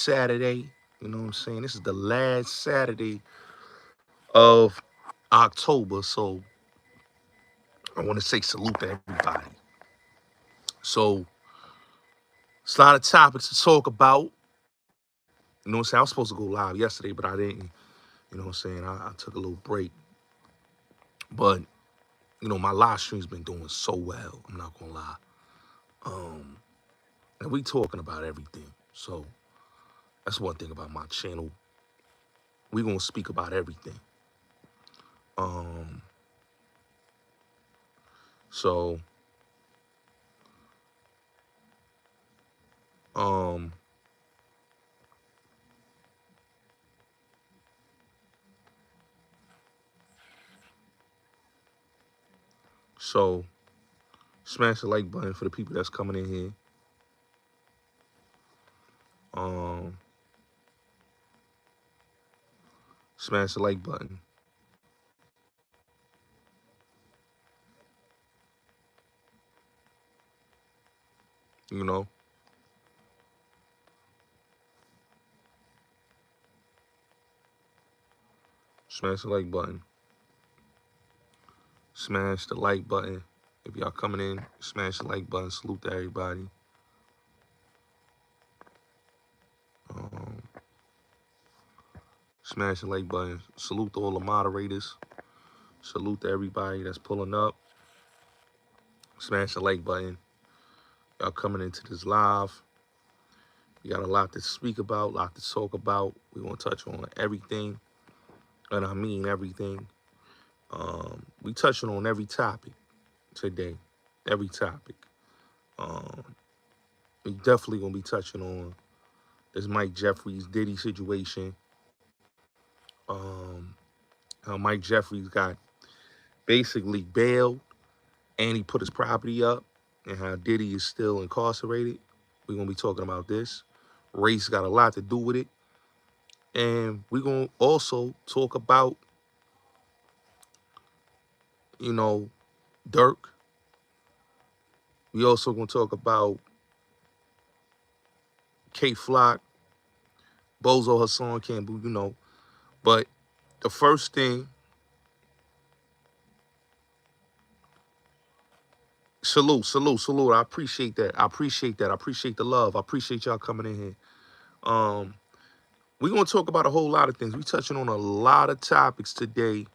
Saturday. You know what I'm saying? This is the last Saturday of October. So I want to say salute to everybody. So it's a lot of topics to talk about. You know what I'm saying? I was supposed to go live yesterday, but I didn't. You know what I'm saying? I took a little break. But, my live stream's been doing so well. I'm not going to lie. Um, and we talking about everything. So that's one thing about my channel. We going to speak about everything. Um, so, um, so smash the like button for the people that's coming in here. Um, Smash the like button. You know, smash the like button. Smash the like button. If y'all coming in, smash the like button. Salute to everybody. Um, Smash the like button. Salute to all the moderators. Salute to everybody that's pulling up. Smash the like button. Y'all coming into this live. We got a lot to speak about, a lot to talk about. We want to touch on everything, and I mean everything. We touching on every topic today. Every topic. Um, we definitely gonna be touching on this Mike Jeffries Diddy situation. Um, how Mike Jeffries got basically bailed and he put his property up, and how Diddy is still incarcerated. We're gonna be talking about this. Race got a lot to do with it. And we're gonna also talk about, you know, Durk. We also gonna talk about K Flock, Bozo Hassan Campbell, But the first thing, salute. I appreciate that. I appreciate that. I appreciate the love. I appreciate y'all coming in here. Um, We're gonna talk about a whole lot of things. We touching on a lot of topics today,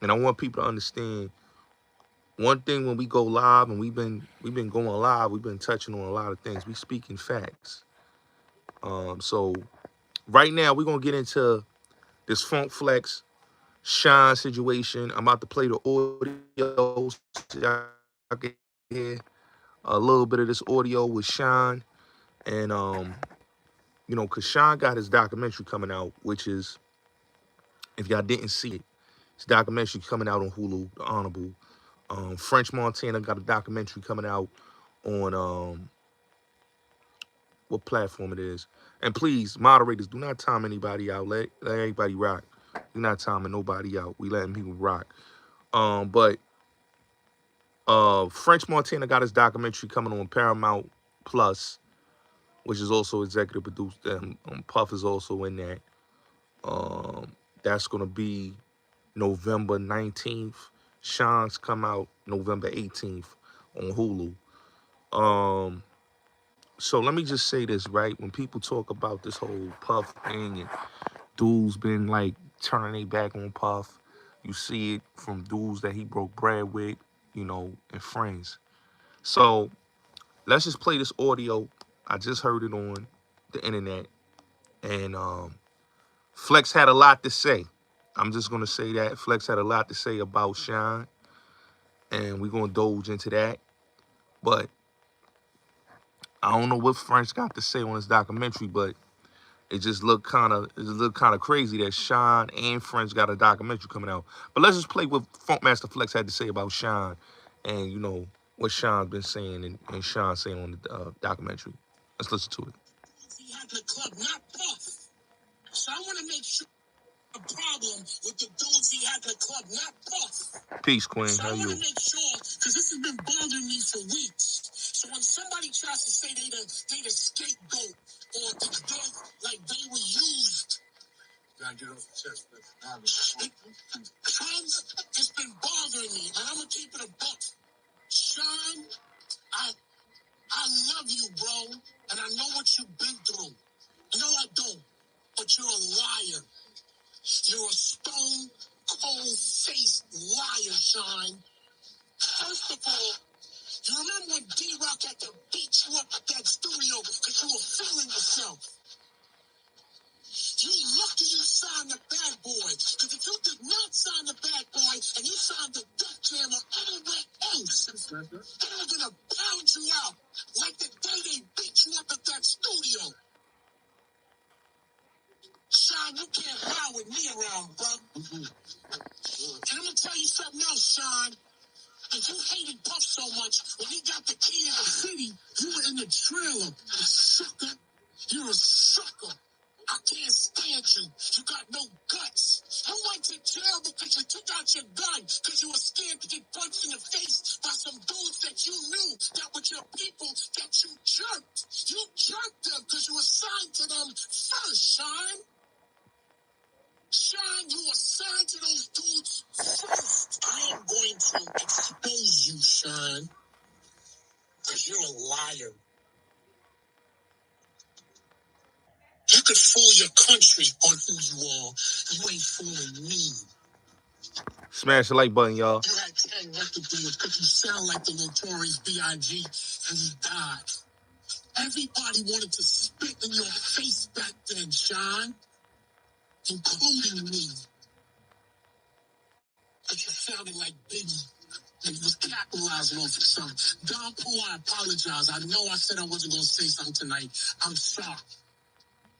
and I want people to understand one thing when we go live, and we've been going live. We've been touching on a lot of things. We speaking facts. So right now we're gonna get into this funkflex Shyne situation. I'm about to play the audio so y'all can hear a little bit of this audio with Shyne, and because Shyne got his documentary coming out, which is, if y'all didn't see it, his documentary coming out on Hulu, The Honorable. French Montana got a documentary coming out on what platform it is. And please, moderators, do not time anybody out. Let everybody rock. We're not timing nobody out. We letting people rock. But French Montana got his documentary coming on Paramount Plus, which is also executive produced. Puff is also in that. That's gonna be November 19th. Shyne's come out November 18th on Hulu. So let me just say this, right? When people talk about this whole Puff thing and dudes been like turning their back on Puff, you see it from dudes that he broke bread with, and friends. So let's just play this audio. I just heard it on the internet, and Flex had a lot to say. I'm just gonna say that Flex had a lot to say about Shyne, and we're gonna indulge into that. But I don't know what French got to say on his documentary, but it just looked kind of crazy that Shyne and French got a documentary coming out. But let's just play what Funkmaster Flex had to say about Shyne, and what Shyne's been saying and Shyne saying on the documentary. Let's listen to it. He had the club, not Puff. So I want to make sure a problem with the dudes he had in the club, not Puff. Peace, Queen. So how you? I want to make sure, because this has been bothering me for weeks. So when somebody tries to say they the scapegoat or the dead, like It's been bothering me, and I'm gonna keep it a buck. Shyne, I love you, bro, and I know what you've been through. No, I don't, but you're a liar. You're a stone cold faced liar, Shyne. First of all, you remember when D-Rock had to beat you up at that studio because you were feeling yourself? You lucky you signed the Bad Boy. Because if you did not sign the Bad Boy and you signed the Def Jam or anywhere else, they were going to pound you out like the day they beat you up at that studio. Shyne, you can't lie with me around, bro. And I'm going to tell you something else, Shyne. If you hated Puff so much, when he got the key to the city, you were in the trailer. You sucker. You're a sucker. I can't stand you. You got no guts. You went to jail because you took out your gun because you were scared to get punched in the face by some dudes that you knew that were your people that you jerked. You jerked them because you assigned to them first, Shyne. Shyne, you assigned to those dudes first. I am going to expose you, Shyne, because you're a liar. You could fool your country on who you are. You ain't fooling me. Smash the like button, y'all. You had 10 record deals because you sound like the notorious B.I.G. and you died. Everybody wanted to spit in your face back then, Shyne, including me. But you sounded like Biggie. And he was capitalizing off of something. Don Pooh, I apologize. I know I said I wasn't going to say something tonight. I'm sorry.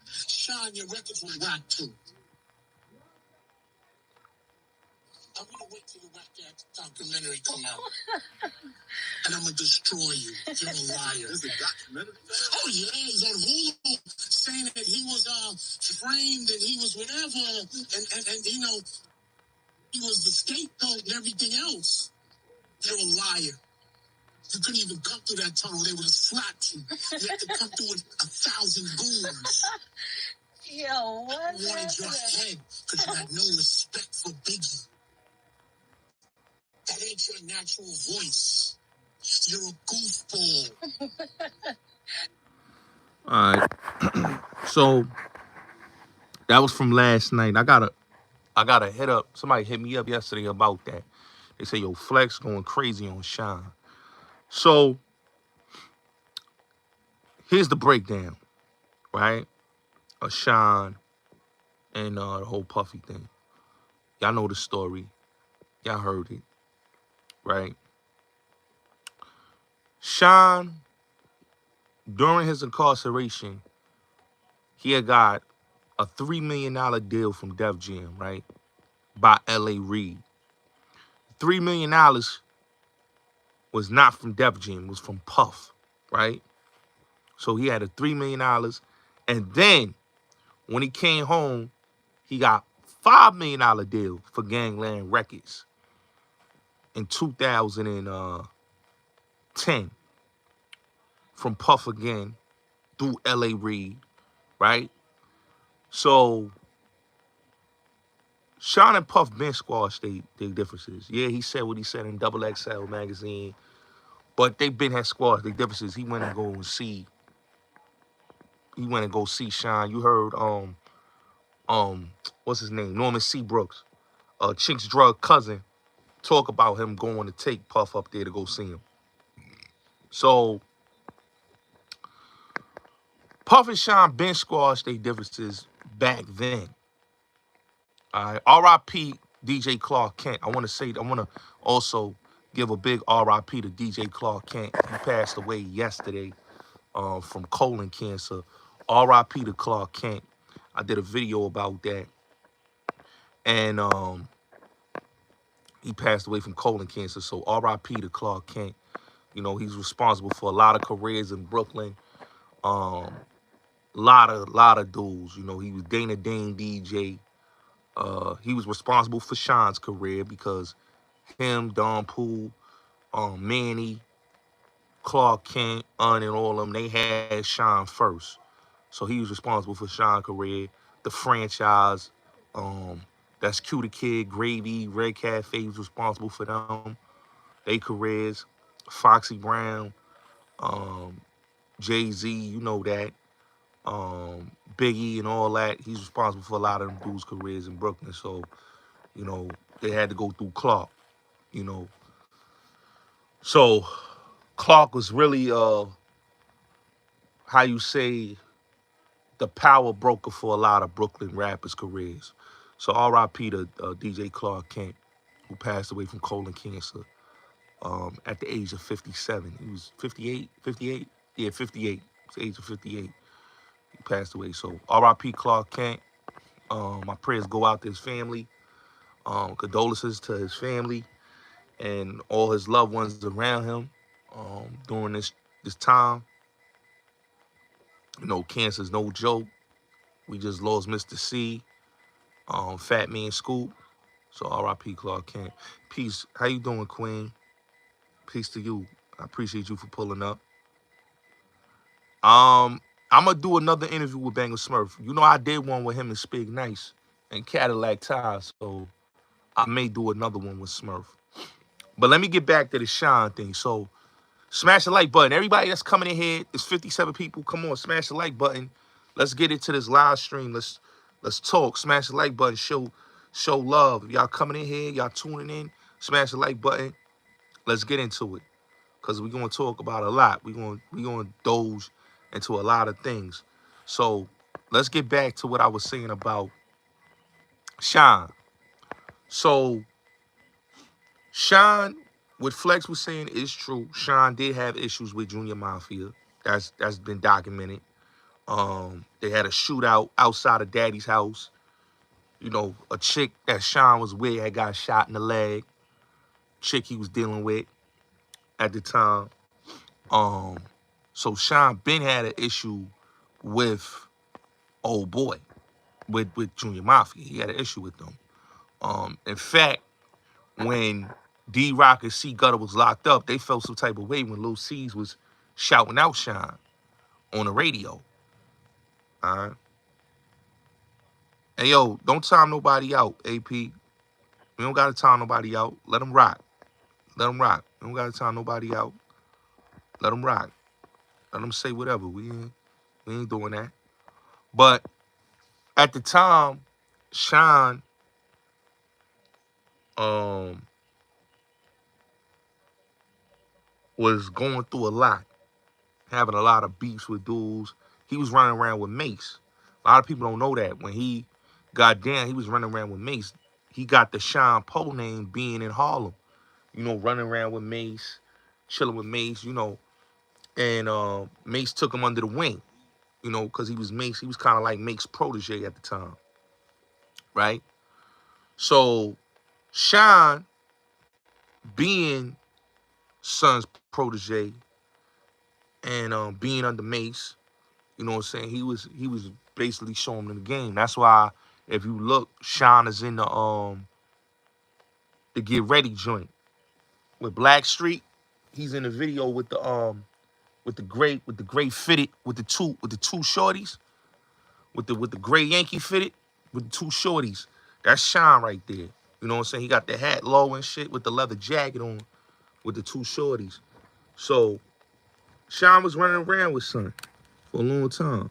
Shyne, your records were whack too. I'm going to wait till the whack ass documentary come out. And I'm going to destroy you. You're a liar. There's a documentary? Oh, yeah. He's on Hulu saying that he was framed and he was whatever. And you know, he was the scapegoat and everything else. You're a liar. You couldn't even come through that tunnel. They would have slapped you. You had to come through with 1,000 goons. Yo, what? You wanted your head because you had no respect for Biggie. That ain't your natural voice. You're a goofball. All right. So that was from last night. I gotta hit up. Somebody hit me up yesterday about that. They say, yo, Flex going crazy on Shyne. So here's the breakdown, right? Of Shyne and the whole Puffy thing. Y'all know the story. Y'all heard it, right? Shyne, during his incarceration, he had got a $3 million deal from Def Jam, right? By L.A. Reid. $3 million was not from Def Jam, it was from Puff, right? So he had a $3 million. And then when he came home, he got $5 million deal for Gangland Records in 2010 from Puff again through L.A. Reid, right? So Shyne and Puff been squashed their differences. Yeah, he said what he said in Double XL magazine, but they been had squashed their differences. He went and go see Shyne. You heard what's his name? Norman C. Brooks, Chink's drug cousin, talk about him going to take Puff up there to go see him. So Puff and Shyne been squashed their differences back then. All right. R.I.P. DJ Clark Kent. I want to also give a big R.I.P. to DJ Clark Kent. He passed away yesterday from colon cancer. R.I.P. to Clark Kent. I did a video about that. And he passed away from colon cancer. So R.I.P. to Clark Kent. You know, he's responsible for a lot of careers in Brooklyn. Lot of dudes. You know, he was Dana Dane DJ. He was responsible for Shyne's career because him, Don Poole, Manny, Clark Kent, and all of them, they had Shyne first. So he was responsible for Shyne's career, the franchise, Um, that's Q the Kid, Gravy, Red Cafe was responsible for them, they careers. Foxy Brown, um, Jay Z, you know that. Biggie and all that. He's responsible for a lot of them dudes' careers in Brooklyn. So, you know, they had to go through Clark, you know. So Clark was really how you say the power broker for a lot of Brooklyn rappers' careers. So R.I.P. to DJ Clark Kent, who passed away from colon cancer at the age of 57. He was 58, 58? Yeah, 58. It's the age of 58. He passed away. So R.I.P. Clark Kent. My prayers go out to his family. Condolences to his family and all his loved ones around him during this time. You know, cancer's no joke. We just lost Mr. C, Fat Man Scoop. So R.I.P. Clark Kent. Peace. How you doing, Queen? Peace to you. I appreciate you for pulling up. I'm gonna do another interview with Banger Smurf. You know, I did one with him and Spig Nice and Cadillac Ty, so I may do another one with Smurf. But let me get back to the Shyne thing. So smash the like button. Everybody that's coming in here, it's 57 people. Come on, smash the like button. Let's get into this live stream. Let's talk. Smash the like button. Show love. If y'all coming in here, y'all tuning in, smash the like button. Let's get into it. Cause we're gonna talk about a lot. We're gonna doze into a lot of things. So let's get back to what I was saying about Shyne. So Shyne, what Flex was saying is true. Shyne did have issues with Junior Mafia. That's been documented. They had a shootout outside of Daddy's house. You know, a chick that Shyne was with had got shot in the leg. Chick he was dealing with at the time. Um, so Shyne Ben had an issue with old boy, with Junior Mafia. He had an issue with them. In fact, when D Rock and C Gutter was locked up, they felt some type of way when Lil C's was shouting out Shyne on the radio. All right. Hey yo, don't time nobody out, AP. We don't gotta time nobody out. Let them rock. Let them rock. We don't gotta time nobody out. Let them rock. Let them say whatever. We ain't doing that. But at the time, Shyne um was going through a lot, having a lot of beefs with dudes. He was running around with Mace. A lot of people don't know that. When he got down, he was running around with Mace. He got the Sean Poe name being in Harlem. You know, running around with Mace, chilling with Mace, you know. And Mace took him under the wing, you know, because he was Mace. He was kind of like Mace's protege at the time, right? So Sean, being Son's protege and being under Mace, you know what I'm saying? He was basically showing him the game. That's why if you look, Sean is in the Get Ready joint with Blackstreet. He's in the video with the gray fitted with the two shorties with the gray Yankee fitted with the two shorties. That's Sean right there. You know what I'm saying? He got the hat low and shit with the leather jacket on with the two shorties. So Sean was running around with Son for a long time.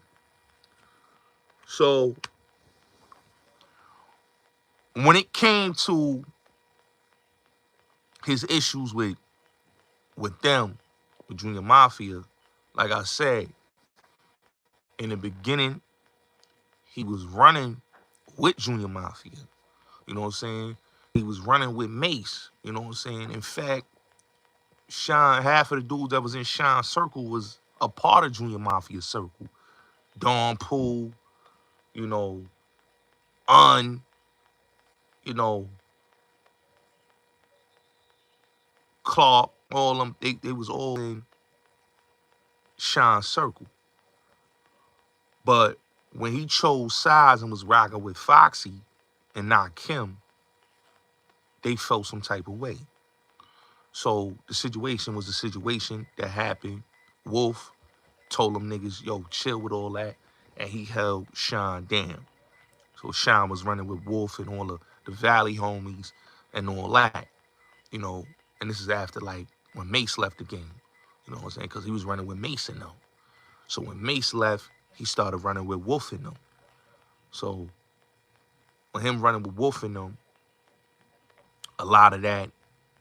So when it came to his issues with them, with Junior Mafia, like I said, in the beginning, he was running with Junior Mafia. You know what I'm saying? He was running with Mace. You know what I'm saying? In fact, half of the dudes that was in Shine's circle was a part of Junior Mafia's circle. Don Poole, you know, Un, you know, Clark, all them, they was all in Shine's circle. But when he chose sides and was rocking with Foxy and not Kim, they felt some type of way. So the situation was the situation that happened. Wolf told them niggas, yo, chill with all that. And he held Shyne down. So Shyne was running with Wolf and all the Valley homies and all that, you know. And this is after like when Mace left the game, you know what I'm saying? Because he was running with Mason though. So when Mace left, he started running with Wolf and them. So when him running with Wolf and them, a lot of that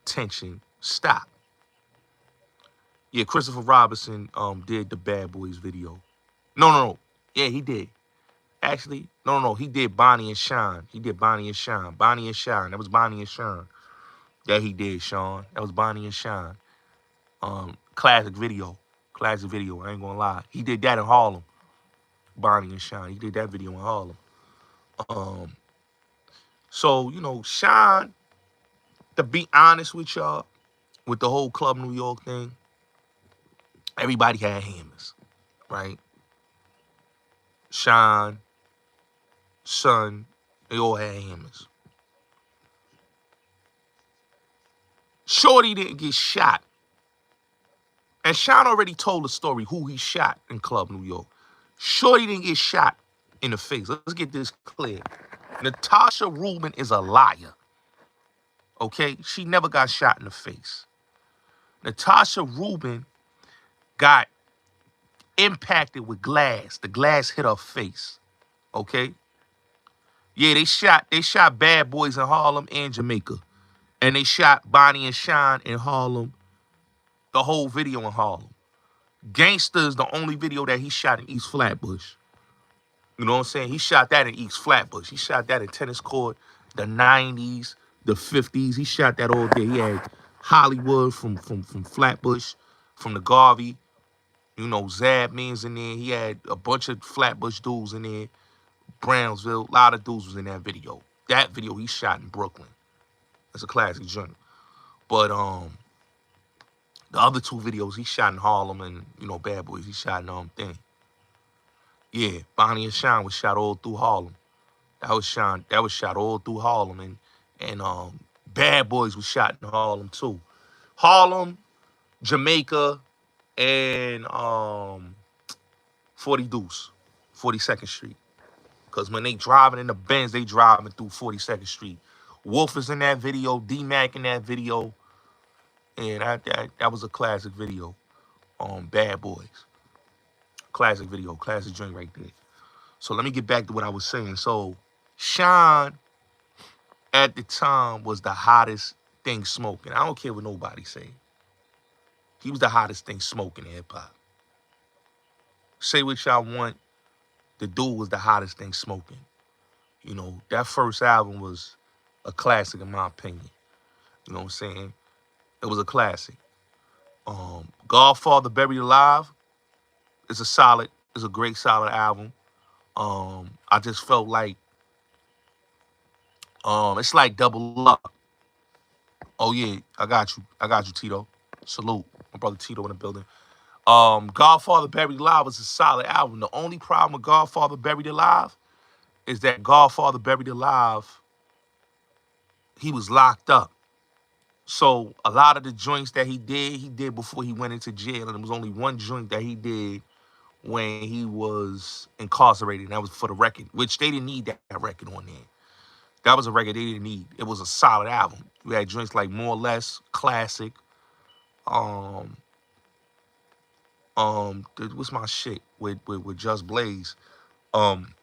tension stopped. Yeah, Christopher Robinson did the Bad Boys video. No. Yeah, he did. Actually, no. He did Bonnie and Shyne. He did Bonnie and Shyne. Bonnie and Shyne. That was Bonnie and Shyne. That he did, Sean. That was Bonnie and Shyne. Classic video. Classic video. I ain't gonna lie. He did that in Harlem. Bonnie and Shyne. He did that video in Harlem. Um, so, you know, Shyne, to be honest with y'all, with the whole Club New York thing, everybody had hammers, right? Shyne, Son, they all had hammers. Shorty didn't get shot. And Shyne already told the story who he shot in Club New York. Shorty didn't get shot in the face. Let's get this clear. Natasha Rubin is a liar. Okay? She never got shot in the face. Natasha Rubin got impacted with glass. The glass hit her face. Okay? Yeah, they shot Bad Boys in Harlem and Jamaica. And they shot Bonnie and Shyne in Harlem. The whole video in Harlem. Gangsta is the only video that he shot in East Flatbush. You know what I'm saying? He shot that in East Flatbush. He shot that in tennis court, the 90s, the 50s. He shot that all day. He had Hollywood from Flatbush, from the Garvey. You know, Zab Means in there. He had a bunch of Flatbush dudes in there. Brownsville, a lot of dudes was in that video. That video he shot in Brooklyn. That's a classic journey. But the other two videos he shot in Harlem and, you know, Bad Boys, he shot in thing. Yeah, Bonnie and Shyne was shot all through Harlem. That was shot all through Harlem, and Bad Boys was shot in Harlem too. Harlem, Jamaica, and 40 Deuce, 42nd Street. Cause when they driving in the Benz, they driving through 42nd Street. Wolf is in that video, D-Mac in that video, and that was a classic video. Bad Boys, classic video, classic joint right there. So let me get back to what I was saying. So Shyne at the time was the hottest thing smoking. I don't care what nobody say. He was the hottest thing smoking in hip hop. Say what y'all want. The dude was the hottest thing smoking. You know, that first album was a classic in my opinion. You know what I'm saying? It was a classic. Godfather Buried Alive is a great solid album. I just felt like it's like Double Up. Oh yeah, I got you, Tito. Salute. My brother Tito in the building. Godfather Buried Alive was a solid album. The only problem with Godfather Buried Alive is that Godfather Buried Alive, he was locked up. So a lot of the joints that he did before he went into jail. And there was only one joint that he did when he was incarcerated. And that was for the record, which they didn't need that record on there. That was a record they didn't need. It was a solid album. We had joints like More or Less, Classic. Um, what's my shit with Just Blaze? Um,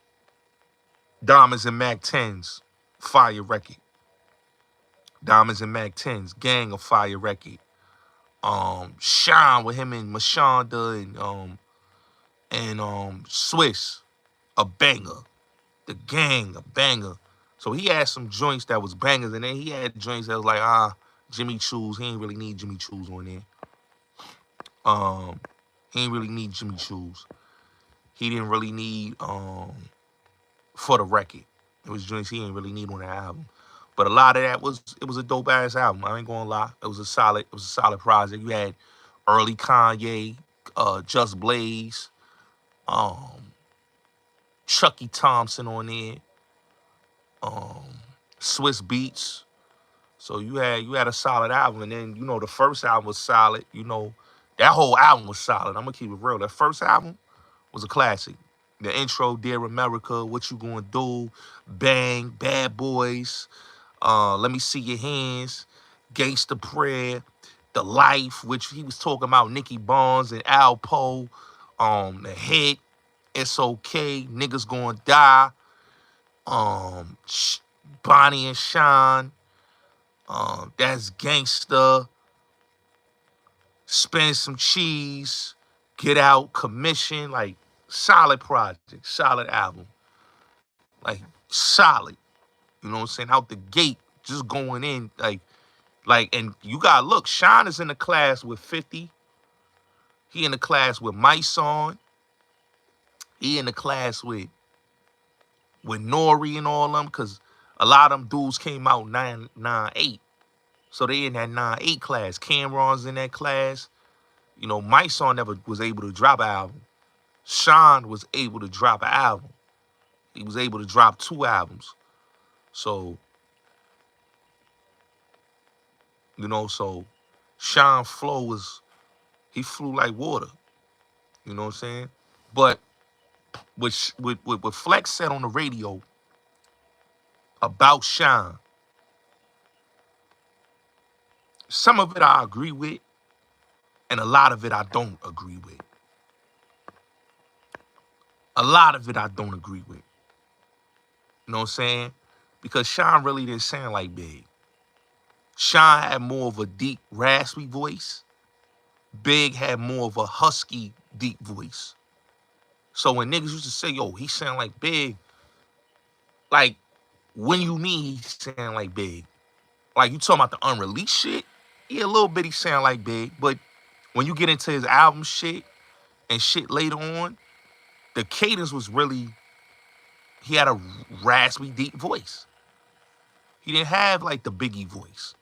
Diamonds and Mac 10s, fire record. Diamonds and Mac 10s, Gang of fire record. Shyne with him and Mashonda and Swiss, a banger. The Gang, a banger. So he had some joints that was bangers, and then he had joints that was like, Jimmy Choo's. He ain't really need Jimmy Choo's on there. He ain't really need Jimmy Choo's. He didn't really need for the record. It was joints he didn't really need on the album. But a lot of that was a dope ass album. I ain't gonna lie. It was a solid project. You had early Kanye, Just Blaze, um, Chucky Thompson on there, um, Swiss Beats. So you had a solid album, and then the first album was solid. That whole album was solid. I'm gonna keep it real. That first album was a classic. The intro, Dear America, What You Gonna Do, Bang, Bad Boys, Let Me See Your Hands, Gangsta Prayer, The Life, which he was talking about Nicky Barnes and Al Poe, The Hit, It's Okay, Niggas Gonna Die, um, Bonnie and Shyne, That's Gangsta, Spend Some Cheese, Get Out, Commission, like solid project, solid album, like solid. You know what I'm saying? Out the gate, just going in, and you gotta look. Shyne is in the class with 50. He in the class with Myson. He in the class with Nori and all them, cause a lot of them dudes came out 998. So they in that 9-8 class. Cameron's in that class. You know, Myson never was able to drop an album. Shyne was able to drop an album. He was able to drop 2 albums. So, so Shyne flow he flew like water. You know what I'm saying? But what Flex said on the radio about Shyne, some of it I agree with, and a lot of it I don't agree with. A lot of it I don't agree with. You know what I'm saying? Because Shyne really didn't sound like Big. Shyne had more of a deep, raspy voice. Big had more of a husky, deep voice. So when niggas used to say, yo, he sound like Big, like, when you mean he sound like Big? Like, you talking about the unreleased shit? Yeah, a little bit he sound like Big, but when you get into his album shit and shit later on, the cadence was really, he had a raspy, deep voice. He didn't have, like, the Biggie voice.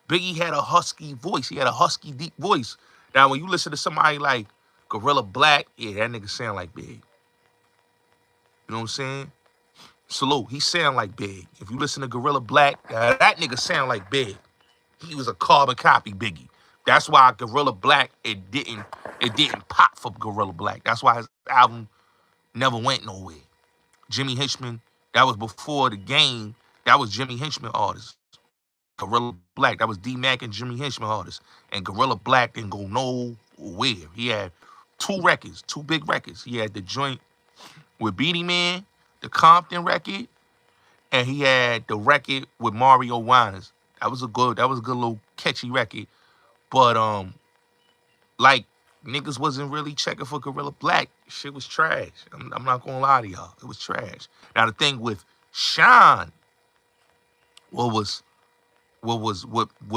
Biggie had a husky voice. He had a husky, deep voice. Now, when you listen to somebody like Gorilla Black, yeah, that nigga sound like Big. You know what I'm saying? Salute. He sound like Big. If you listen to Gorilla Black, that nigga sound like Big. He was a carbon copy Biggie. That's why Gorilla Black, it didn't pop for Gorilla Black. That's why his album never went nowhere. Jimmy Hinchman, that was before the game. That was Jimmy Hinchman artist. Gorilla Black, that was D-Mac and Jimmy Hinchman artist. And Gorilla Black didn't go nowhere. He had 2 records, 2 big records. He had the joint with Beanie Man, the Compton record, and he had the record with Mario Winans. That was a good little catchy record. But like niggas wasn't really checking for Gorilla Black. Shit was trash. I'm not gonna lie to y'all. It was trash. Now the thing with Shyne, what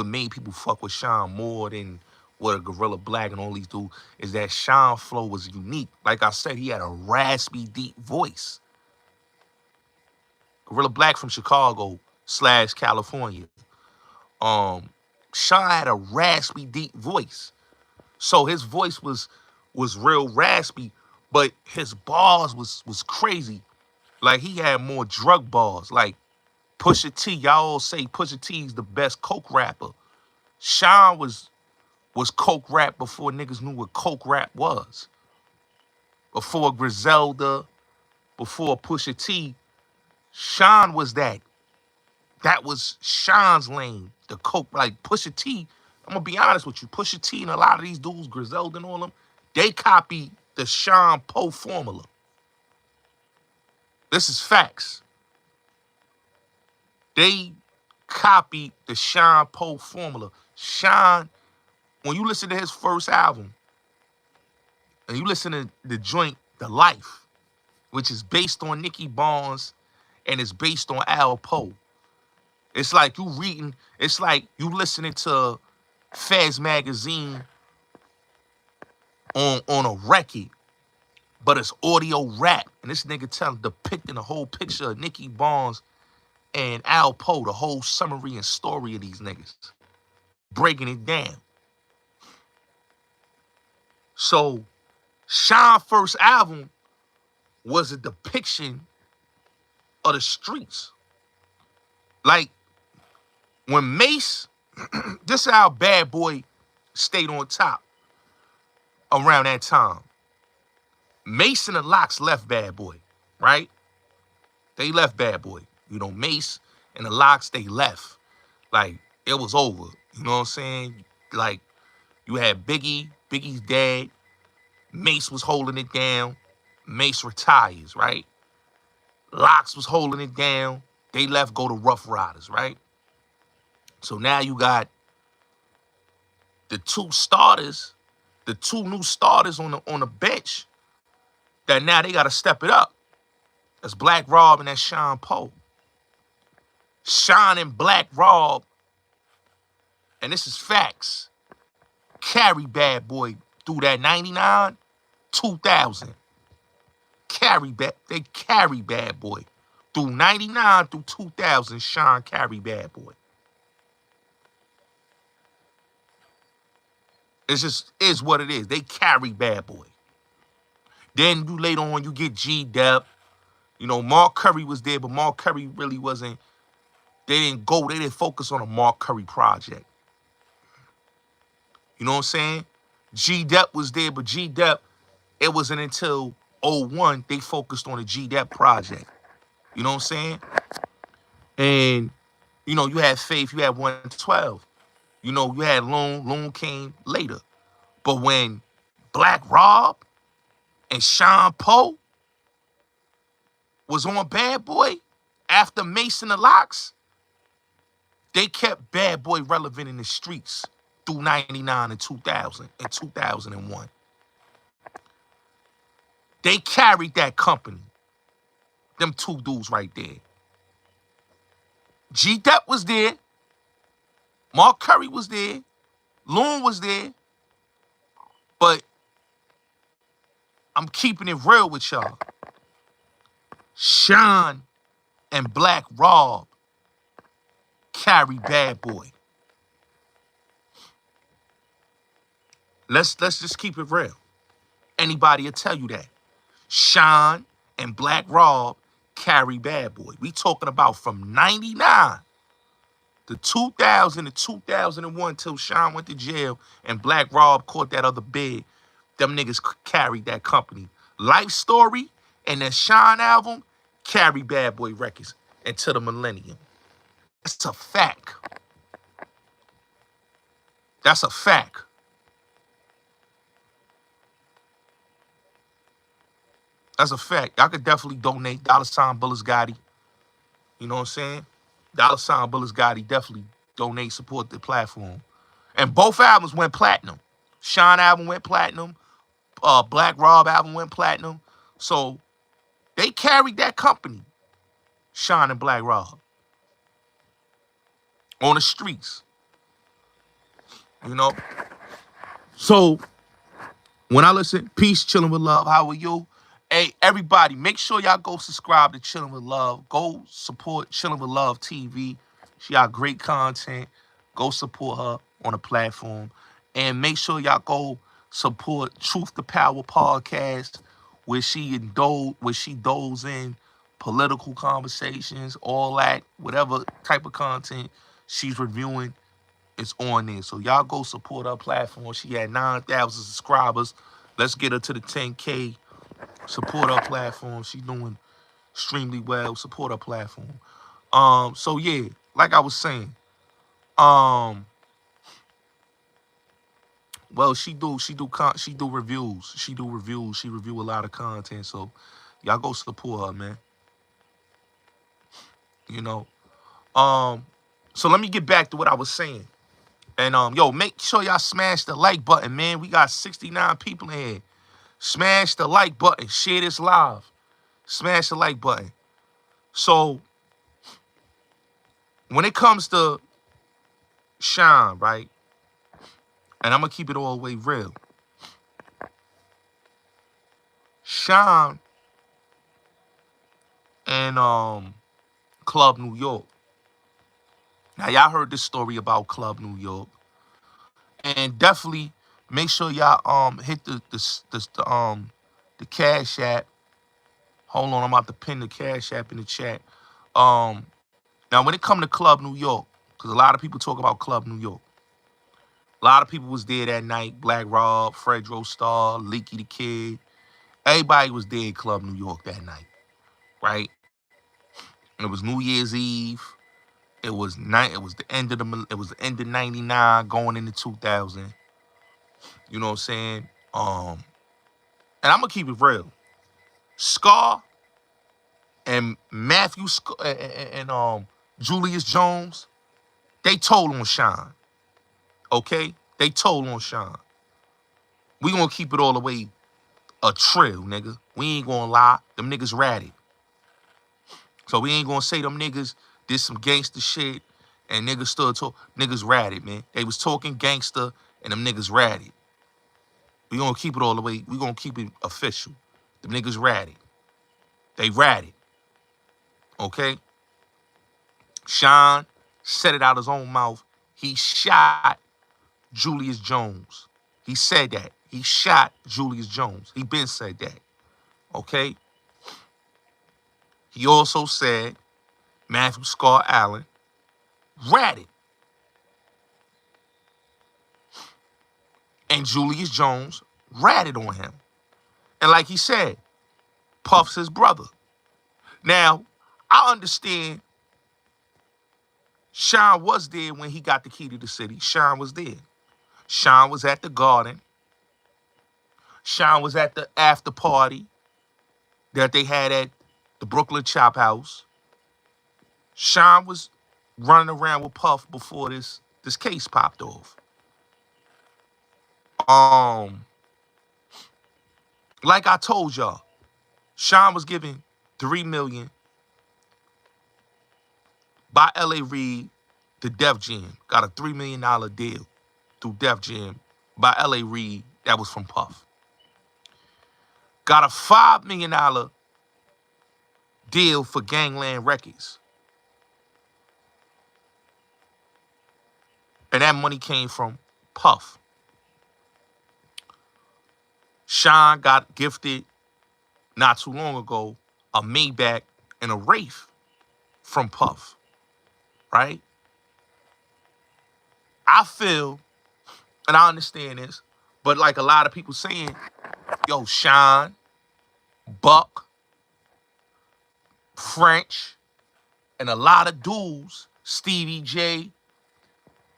made people fuck with Shyne more than what a Gorilla Black and all these do is that Shyne flow was unique. Like I said, he had a raspy, deep voice. Gorilla Black from Chicago / California. Shyne had a raspy, deep voice. So his voice was real raspy, but his bars was crazy. Like he had more drug bars. Like Pusha T, y'all all say Pusha T's the best coke rapper. Shyne was coke rap before niggas knew what coke rap was. Before Griselda, before Pusha T, Shyne was that. That was Shyne's lane. The coke, like Pusha T. I'm gonna be honest with you. Pusha T and a lot of these dudes, Griselda and all them, they copied the Shyne Poe formula. This is facts. They copied the Shyne Poe formula. Shyne, when you listen to his first album, and you listen to the joint, The Life, which is based on Nicky Barnes and is based on Al Poe. It's like it's like you listening to Fez magazine on a record, but it's audio rap. And this nigga depicting the whole picture of Nicky Barnes and Al Poe, the whole summary and story of these niggas. Breaking it down. So Shyne's first album was a depiction of the streets. Like when Mace, this is how Bad Boy stayed on top around that time. Mason and Locks left Bad Boy, right? They left Bad Boy. You know, Mace and the Locks, they left. Like, it was over. You know what I'm saying? Like, you had Biggie, Biggie's dead. Mace was holding it down. Mace retires, right? Locks was holding it down. They left, go to Rough Riders, right? So now you got the two starters, the two new starters on the bench that now they got to step it up. That's Black Rob and that's Sean Poe. Shyne and Black Rob, and this is facts, carry Bad Boy through that 99, 2000. They carry Bad Boy. Through 99 through 2000, Shyne carry Bad Boy. It's just is what it is. They carry Bad Boy. Then you later on you get G-Dep. You know, Mark Curry was there, but Mark Curry really wasn't. They didn't focus on a Mark Curry project. You know what I'm saying? G-Dep was there, but G-Dep, it wasn't until '01 they focused on the G-Dep project. You know what I'm saying? And, you know, you had Faith, you had 112. You know, you had Loon. Loon came later. But when Black Rob and Sean Poe was on Bad Boy after Mason the Locks, they kept Bad Boy relevant in the streets through 99 and 2000 and 2001. They carried that company. Them two dudes right there. G-Dep was there. Mark Curry was there. Loon was there. But I'm keeping it real with y'all. Sean and Black Rob carry Bad Boy. Let's just keep it real. Anybody will tell you that. Sean and Black Rob carry Bad Boy. We talking about from 99 to 2000 to 2001 till Sean went to jail and Black Rob caught that other bid. Them niggas carried that company. Life Story and that Sean album carry Bad Boy Records into the millennium. That's a fact. That's a fact. That's a fact. Y'all could definitely donate. $ Bullis Gotti. You know what I'm saying? $ Bullis Gotti. Definitely donate, support the platform. And both albums went platinum. Sean album went platinum. Black Rob album went platinum. So they carried that company, Sean and Black Rob, on the streets. You know? So when I listen, peace, chilling with love. How are you? Hey, everybody, make sure y'all go subscribe to Chilling with Love. Go support Chilling with Love TV. She got great content. Go support her on the platform. And make sure y'all go support Truth to Power podcast, where she doles in political conversations, all that, whatever type of content she's reviewing is on there. So y'all go support her platform. She had 9,000 subscribers. Let's get her to the 10K. Support her platform. She's doing extremely well. Support her platform. So yeah, like I was saying, well, she do reviews. She do reviews. She review a lot of content. So y'all go support her, man. You know. So let me get back to what I was saying. And yo, make sure y'all smash the like button, man. We got 69 people in here. Smash the like button. Share this live. Smash the like button. So when it comes to Shyne, right? And I'm gonna keep it all the way real. Shyne and Club New York. Now y'all heard this story about Club New York. And definitely make sure y'all hit the Cash App. Hold on, I'm about to pin the Cash App in the chat. Now when it come to Club New York, because a lot of people talk about Club New York. A lot of people was there that night. Black Rob, Fredro Starr, Leaky the Kid, Everybody was there at Club New York that night, right? And it was New Year's Eve. It was the end of '99 going into 2000. You know what I'm saying? And I'm gonna keep it real. Scar and Julius Jones, they told on Shyne. Okay? They told on Shyne. We gonna keep it all the way a trill, nigga. We ain't gonna lie. Them niggas ratted. So we ain't gonna say them niggas did some gangster shit and niggas stood talk. Niggas ratted, man. They was talking gangster and them niggas ratted. We gonna keep it all the way. We gonna keep it official. Them niggas ratted. They ratted. Okay? Shyne said it out his own mouth. He shot Julius Jones. He said that. He shot Julius Jones. He been said that. Okay? He also said Matthew Scar Allen ratted. And Julius Jones ratted on him. And like he said, Puff's his brother. Now, I understand Shyne was there when he got the key to the city. Shyne was there. Shyne was at the garden. Shyne was at the after party that they had at the Brooklyn Chop House. Shyne was running around with Puff before this case popped off. Um, like I told y'all, Shyne was given $3 million by L.A. Reid to Def Jam. Got a $3 million deal through Def Jam by L.A. Reid. That was from Puff. Got a $5 million deal for Gangland Records. And that money came from Puff. Shyne got gifted not too long ago a Maybach and a Wraith from Puff. Right? I feel, and I understand this, but like a lot of people saying, yo, Shyne, Buck, French, and a lot of dudes, Stevie J,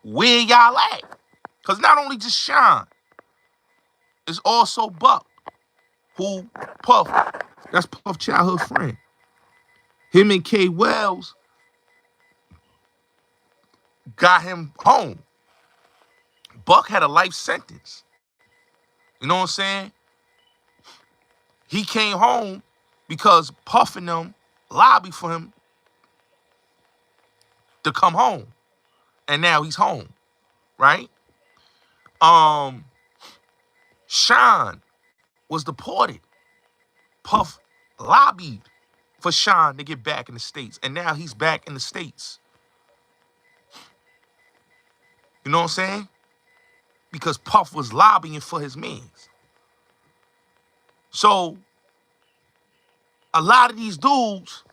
where y'all at? Because not only just Shyne, it's also Buck, who Puff, that's Puff childhood friend. Him and K. Wells got him home. Buck had a life sentence. You know what I'm saying? He came home because Puff and them lobbied for him to come home. And now he's home, right? Shyne was deported. Puff lobbied for Shyne to get back in the States. And now he's back in the States. You know what I'm saying? Because Puff was lobbying for his mans. So a lot of these dudes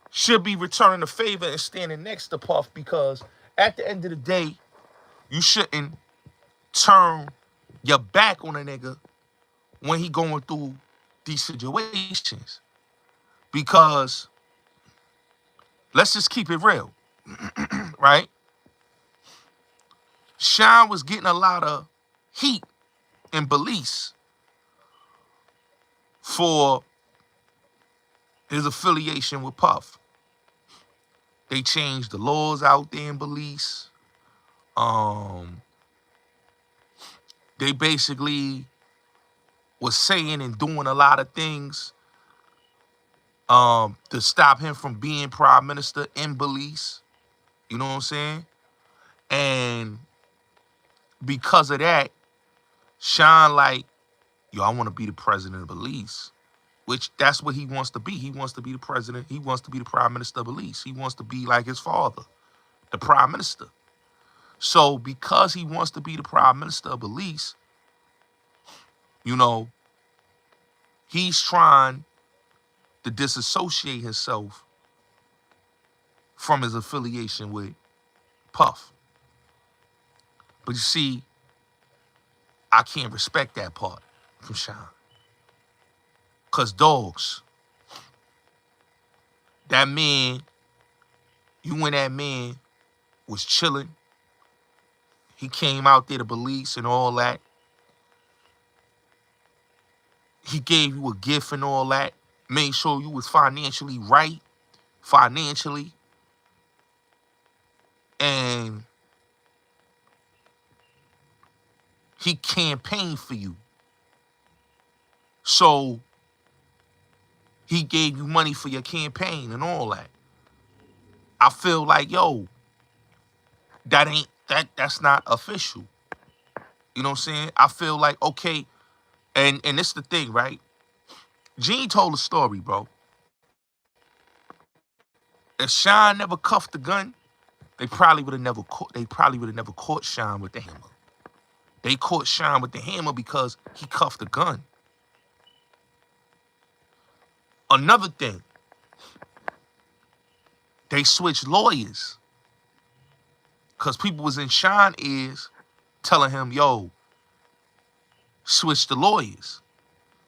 should be returning the favor and standing next to Puff, because at the end of the day, you shouldn't turn your back on a nigga when he going through these situations. Because let's just keep it real, right? Shyne was getting a lot of heat in Belize for his affiliation with Puff. They changed the laws out there in Belize. They basically was saying and doing a lot of things to stop him from being prime minister in Belize. You know what I'm saying? And because of that, Shyne like, yo, I want to be the president of Belize. Which that's what he wants to be. He wants to be the president. He wants to be the prime minister of Belize. He wants to be like his father, the prime minister. So because he wants to be the prime minister of Belize, you know, he's trying to disassociate himself from his affiliation with Puff. But you see, I can't respect that part from Shyne. Cause dogs, that man, you and that man was chilling. He came out there to police and all that. He gave you a gift and all that. Made sure you was financially right, financially. And he campaigned for you. So he gave you money for your campaign and all that. I feel like, yo, that's not official. You know what I'm saying? I feel like, okay, and this the thing, right? Gene told a story, bro. If Shyne never cuffed the gun, they probably would have never caught Shyne with the hammer. They caught Shyne with the hammer because he cuffed the gun. Another thing, they switched lawyers. Because people was in Shyne ears telling him, yo, switch the lawyers.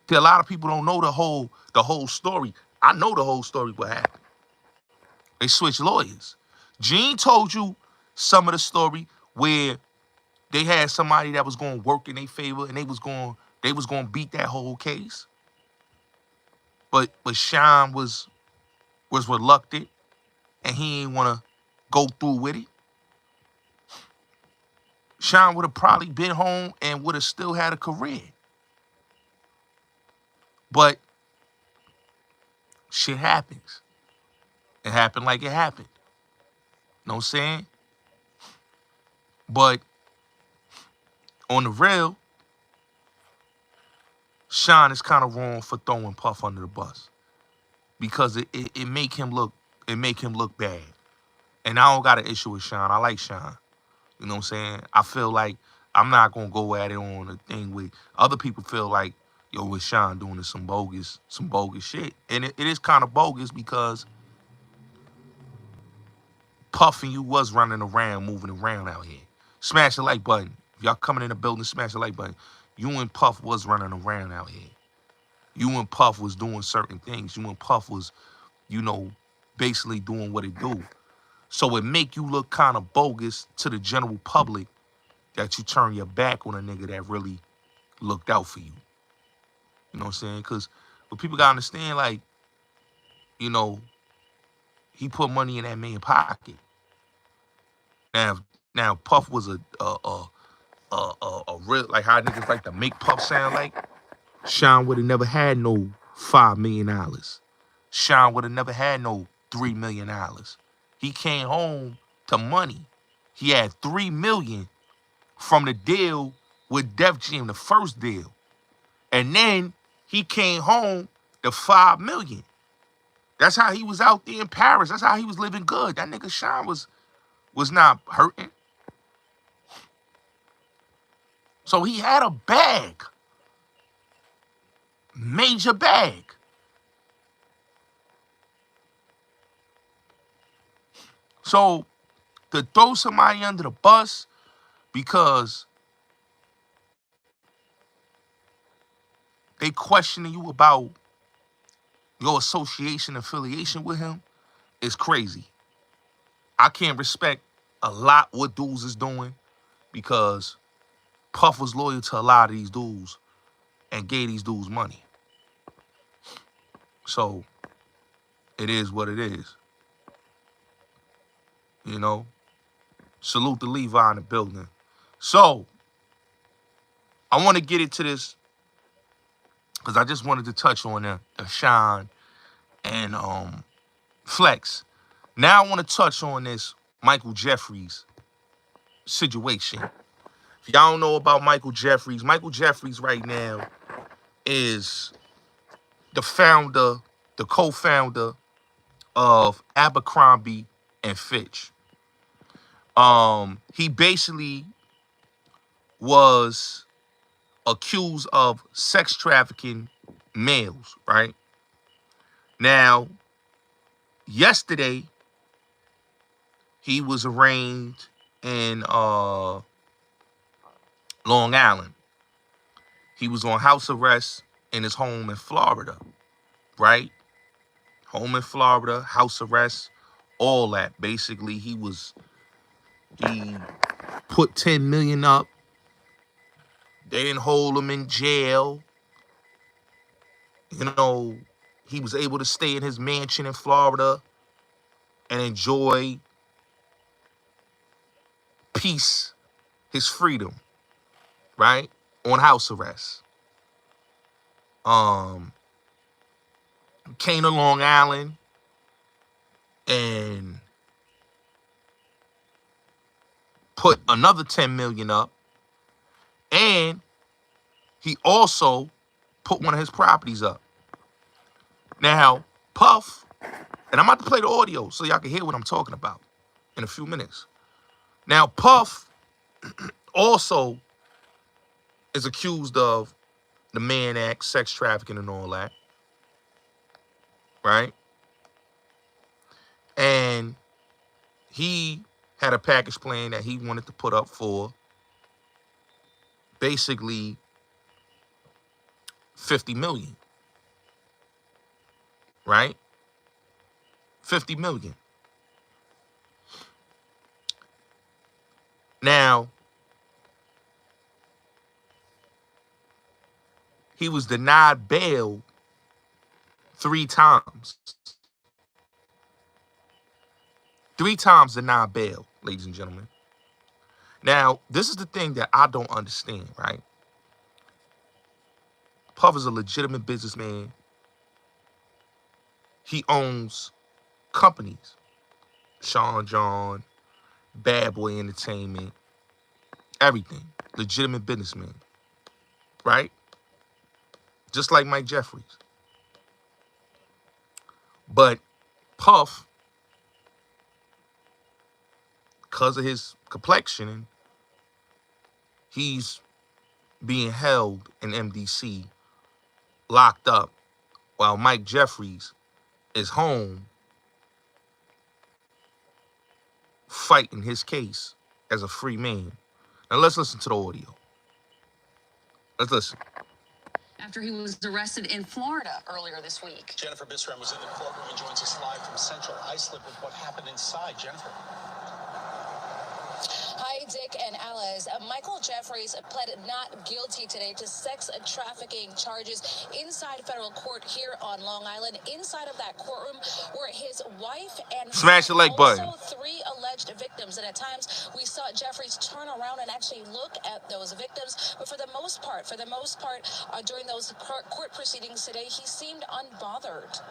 A lot of people don't know the whole story. I know the whole story what happened. They switched lawyers. Gene told you some of the story where they had somebody that was going to work in their favor and they was going to beat that whole case. But Shyne was reluctant and he didn't want to go through with it. Shyne would have probably been home and would have still had a career. But shit happens. It happened like it happened. You know what I'm saying? But on the real, Shyne is kind of wrong for throwing Puff under the bus. Because it make him look bad. And I don't got an issue with Shyne. I like Shyne. You know what I'm saying? I feel like I'm not gonna go at it on a thing with other people feel like, yo, with Shyne doing some bogus shit. And it is kind of bogus because Puff and you was running around, moving around out here. Smash the like button. If y'all coming in the building, smash the like button. You and Puff was running around out here. You and Puff was doing certain things. You and Puff was, basically doing what it do. So it make you look kind of bogus to the general public that you turn your back on a nigga that really looked out for you. You know what I'm saying? Because what people gotta understand, like, he put money in that man's pocket. Now Puff was a real, like how niggas like to make Puff sound like. Shyne would have never had no $5 million. Shyne would have never had no $3 million. He came home to money. He had $3 million from the deal with Def Jam, the first deal. And then he came home to $5 million. That's how he was out there in Paris. That's how he was living good. That nigga Shyne was not hurting. So he had a bag. Major bag. So to throw somebody under the bus because they questioning you about your association, affiliation with him is crazy. I can't respect a lot what dudes is doing because Puff was loyal to a lot of these dudes and gave these dudes money. So it is what it is. Salute to Levi in the building. So I want to get into this because I just wanted to touch on the Shyne and Flex. Now I want to touch on this Michael Jeffries situation. If y'all don't know about Michael Jeffries right now is the co-founder of Abercrombie and Fitch. He basically was accused of sex trafficking males, right? Now, yesterday, he was arraigned in Long Island. He was on house arrest in his home in Florida. right? Home in Florida, house arrest, all that. Basically, he put 10 million up. They didn't hold him in jail. You know, he was able to stay in his mansion in Florida and enjoy peace, his freedom, right? On house arrest. Um, came to Long Island and put another 10 million up. And he also put one of his properties up. Now, Puff, and I'm about to play the audio so y'all can hear what I'm talking about in a few minutes. Now, Puff also is accused of the Mann Act, sex trafficking and all that, right? And he had a package plan that he wanted to put up for basically 50 million, right? 50 million. Now, he was denied bail 3 times. 3 times denied bail, ladies and gentlemen. Now, this is the thing that I don't understand, right? Puff is a legitimate businessman. He owns companies. Sean John, Bad Boy Entertainment, everything. Legitimate businessman, right? Just like Mike Jeffries. But Puff, because of his complexion, he's being held in MDC, locked up, while Mike Jeffries is home fighting his case as a free man. Now let's listen to the audio. Let's listen. After he was arrested in Florida earlier this week. Jennifer Bisram was in the courtroom and joins us live from Central Islip with what happened inside. Jennifer. Hi, Dick and Alice. Michael Jeffries pled not guilty today to sex trafficking charges inside federal court here on Long Island. Inside of that courtroom were his wife and smash the like button. Also 3 alleged victims. And at times we saw Jeffries turn around and actually look at those victims. But for the most part, during those court proceedings today, he seemed unbothered.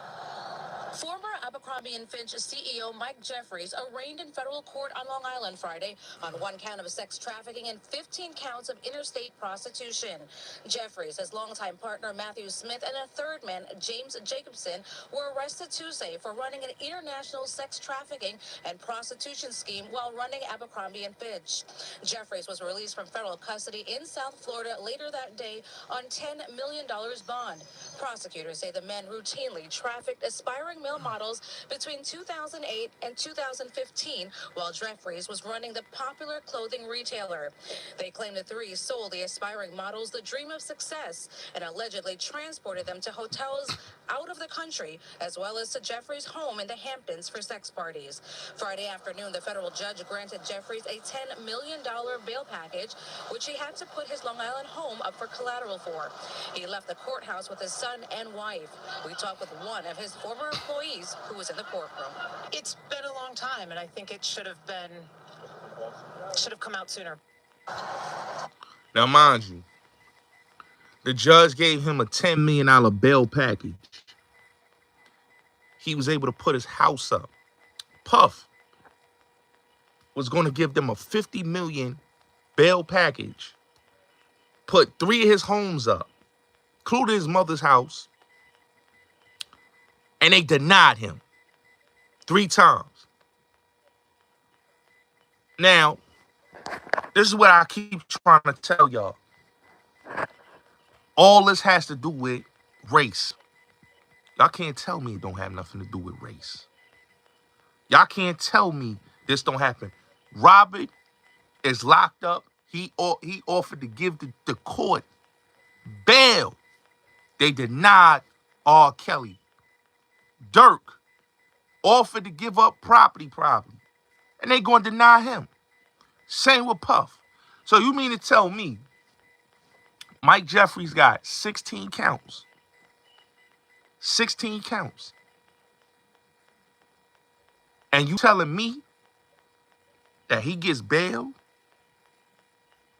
Former Abercrombie & Fitch CEO Mike Jeffries arraigned in federal court on Long Island Friday on 1 count of sex trafficking and 15 counts of interstate prostitution. Jeffries, his longtime partner Matthew Smith, and a third man, James Jacobson, were arrested Tuesday for running an international sex trafficking and prostitution scheme while running Abercrombie & Fitch. Jeffries was released from federal custody in South Florida later that day on $10 million bond. Prosecutors say the men routinely trafficked aspiring male models between 2008 and 2015 while Jeffries was running the popular clothing retailer. They claim the 3 sold the aspiring models the dream of success and allegedly transported them to hotels out of the country as well as to Jeffries' home in the Hamptons for sex parties. Friday afternoon, the federal judge granted Jeffries a $10 million bail package, which he had to put his Long Island home up for collateral for. He left the courthouse with his son and wife. We talked with one of his former employees who was in the courtroom. It's been a long time, and I think it should have come out sooner. Now, mind you, the judge gave him a $10 million bail package. He was able to put his house up. Puff was going to give them a $50 million bail package, put 3 of his homes up, including his mother's house, and they denied him 3 times. Now, this is what I keep trying to tell y'all. All this has to do with race. Y'all can't tell me it don't have nothing to do with race. Y'all can't tell me this don't happen. Robert is locked up. He offered to give the court bail. They denied R. Kelly Durk offered to give up property probably, and they going to deny him. Same with Puff. So you mean to tell me Mike Jeffries got 16 counts? 16 counts. And you telling me that he gets bailed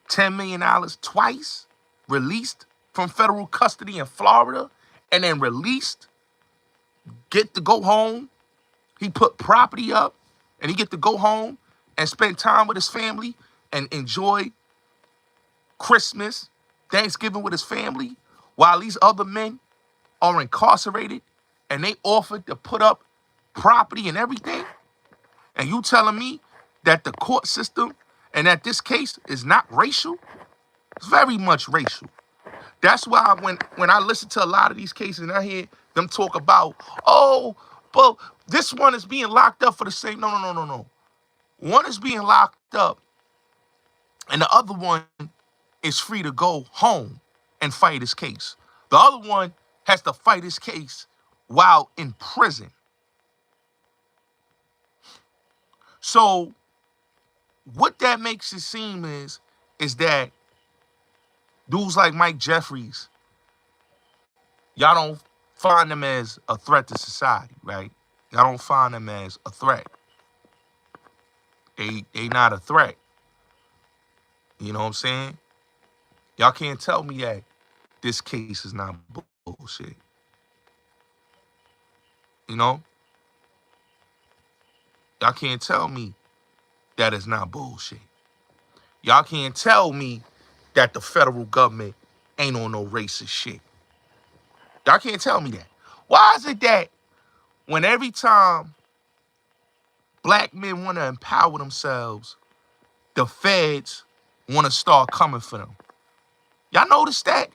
$10 million twice, released from federal custody in Florida, and then released, get to go home. He put property up, and he get to go home and spend time with his family and enjoy Christmas, Thanksgiving with his family, while these other men are incarcerated, and they offered to put up property and everything. And you telling me that the court system and that this case is not racial? It's very much racial. That's why when I listen to a lot of these cases and I hear them talk about, oh, but this one is being locked up for the same. No. One is being locked up, and the other one is free to go home and fight his case. The other one has to fight his case while in prison. So what that makes it seem is that dudes like Mike Jeffries, y'all don't find them as a threat to society, right? Y'all don't find them as a threat. They not a threat. You know what I'm saying? Y'all can't tell me that this case is not bullshit. You know? Y'all can't tell me that it's not bullshit. Y'all can't tell me that the federal government ain't on no racist shit. Y'all can't tell me that. Why is it that when every time black men want to empower themselves, the feds want to start coming for them? Y'all notice that?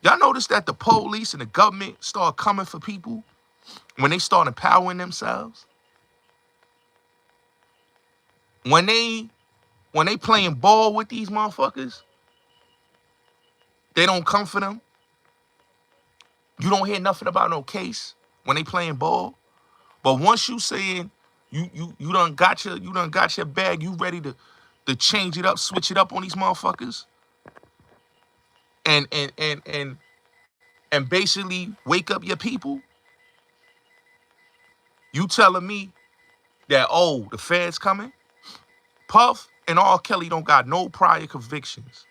Y'all notice that the police and the government start coming for people when they start empowering themselves? When they playing ball with these motherfuckers, they don't come for them. You don't hear nothing about no case when they playing ball. But once you saying you done got your bag, you ready to change it up, switch it up on these motherfuckers, and basically wake up your people. You telling me that, oh, the feds coming? Puff and R. Kelly don't got no prior convictions.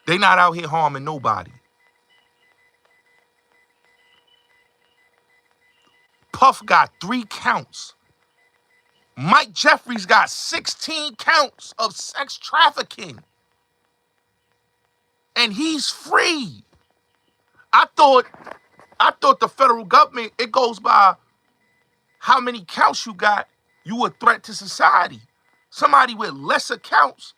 They not out here harming nobody. Puff got 3 counts. Mike Jeffries got 16 counts of sex trafficking. And he's free. I thought the federal government, it goes by how many counts you got, you a threat to society. Somebody with lesser counts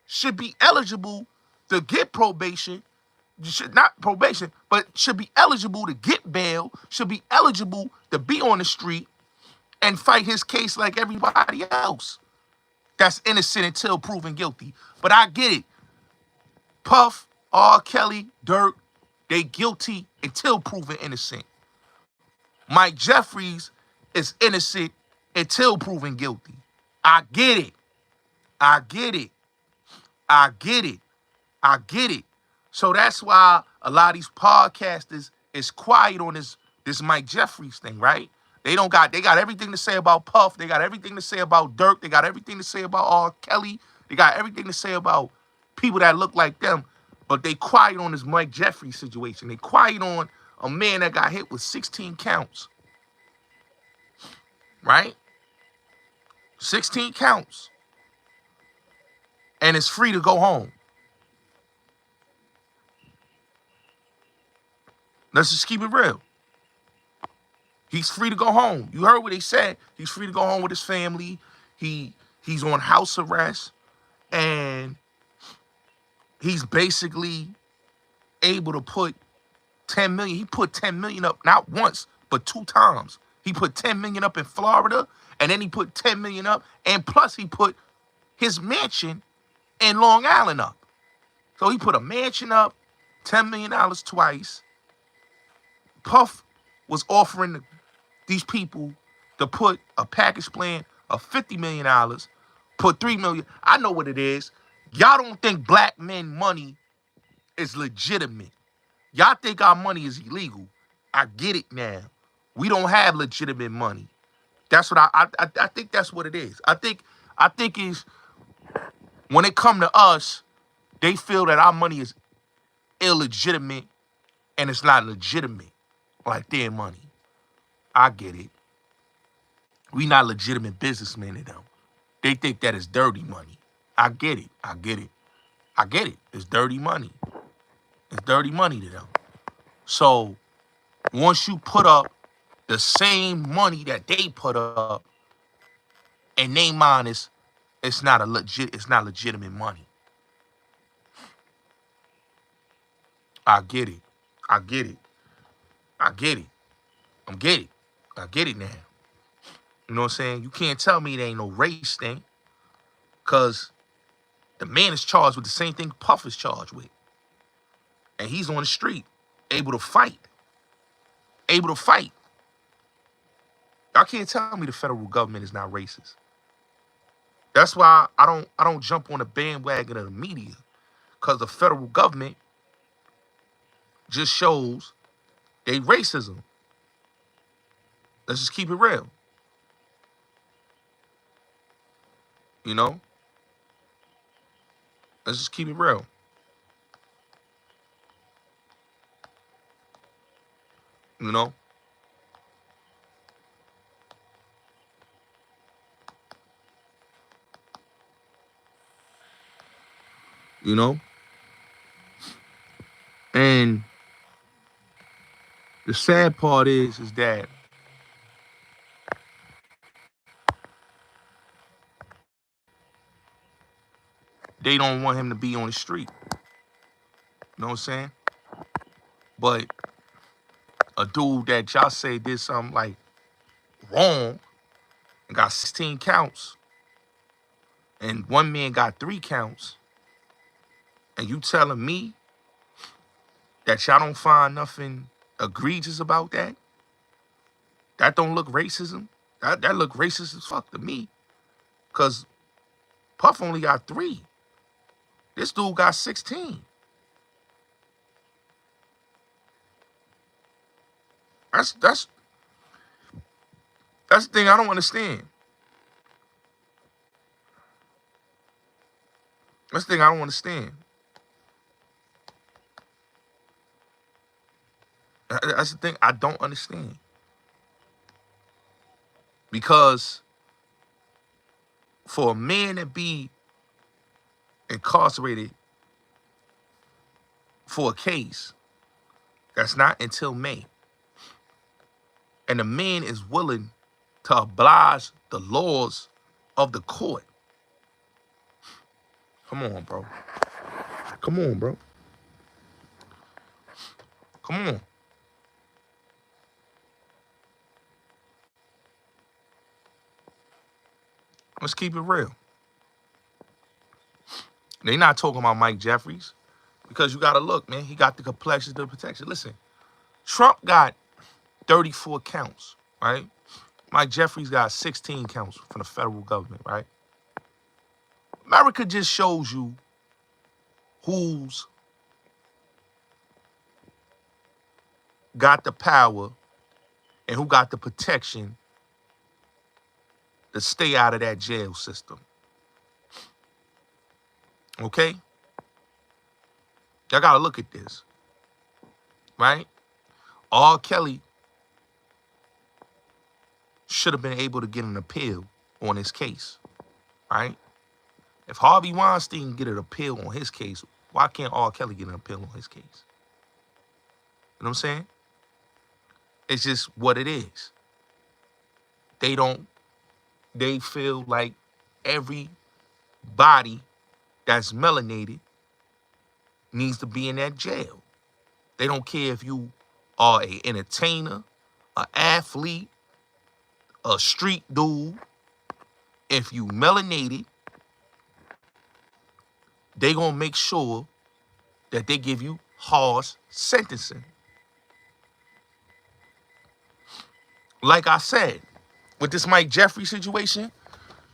should be eligible to get probation, not probation, but should be eligible to get bail, should be eligible to be on the street and fight his case like everybody else that's innocent until proven guilty. But I get it. Puff, R. Kelly, Durk, they guilty until proven innocent. Mike Jeffries is innocent until proven guilty. I get it. I get it. I get it. I get it. So that's why a lot of these podcasters is quiet on this Mike Jeffries thing, right? They got everything to say about Puff. They got everything to say about Durk. They got everything to say about R. Kelly. They got everything to say about people that look like them. But they quiet on this Mike Jeffries situation. They quiet on a man that got hit with 16 counts. Right? 16 counts. And it's free to go home. Let's just keep it real. He's free to go home. You heard what they said. He's free to go home with his family. He's on house arrest. And he's basically able to put 10 million. He put 10 million up not once, but 2 times. He put 10 million up in Florida, and then he put 10 million up, and plus he put his mansion in Long Island up. So he put a mansion up, $10 million twice. Puff was offering these people to put a package plan of $50 million, put $3 million. I know what it is. Y'all don't think black men money is legitimate. Y'all think our money is illegal. I get it now. We don't have legitimate money. That's what I think that's what it is. I think is when it come to us, they feel that our money is illegitimate and it's not legitimate like their money. I get it. We not legitimate businessmen to them. They think that is dirty money. I get it. I get it. I get it. It's dirty money. It's dirty money to them. So once you put up the same money that they put up, and they mind is it's not legitimate money. I get it. I get it. I get it. I'm get it. I get it now. You know what I'm saying? You can't tell me there ain't no race thing. Cause the man is charged with the same thing Puff is charged with. And he's on the street, able to fight. Able to fight. Y'all can't tell me the federal government is not racist. That's why I don't jump on the bandwagon of the media. Cause the federal government just shows they racism. Let's just keep it real. You know? Let's just keep it real. You know? You know? And the sad part is that they don't want him to be on the street. You know what I'm saying? But a dude that y'all say did something like wrong and got 16 counts, and one man got 3 counts, and you telling me that y'all don't find nothing egregious about that? That don't look racism? That look racist as fuck to me. Cause Puff only got 3. This dude got 16. That's the thing I don't understand. That's the thing I don't understand. That's the thing I don't understand. Because for a man to be incarcerated for a case that's not until May, and the man is willing to oblige the laws of the court. Come on, bro. Come on, bro. Come on. Let's keep it real. They not talking about Mike Jeffries because you got to look, man. He got the complexion to protection. Listen, Trump got 34 counts, right? Mike Jeffries got 16 counts from the federal government, right? America just shows you who's got the power and who got the protection to stay out of that jail system. Okay? Y'all got to look at this, right? R. Kelly should have been able to get an appeal on his case, right? If Harvey Weinstein get an appeal on his case, why can't R. Kelly get an appeal on his case? You know what I'm saying? It's just what it is. They feel like every body that's melanated needs to be in that jail. They don't care if you are an entertainer, an athlete, a street dude. If you melanated, they gonna make sure that they give you harsh sentencing. Like I said, with this Mike Jeffries situation,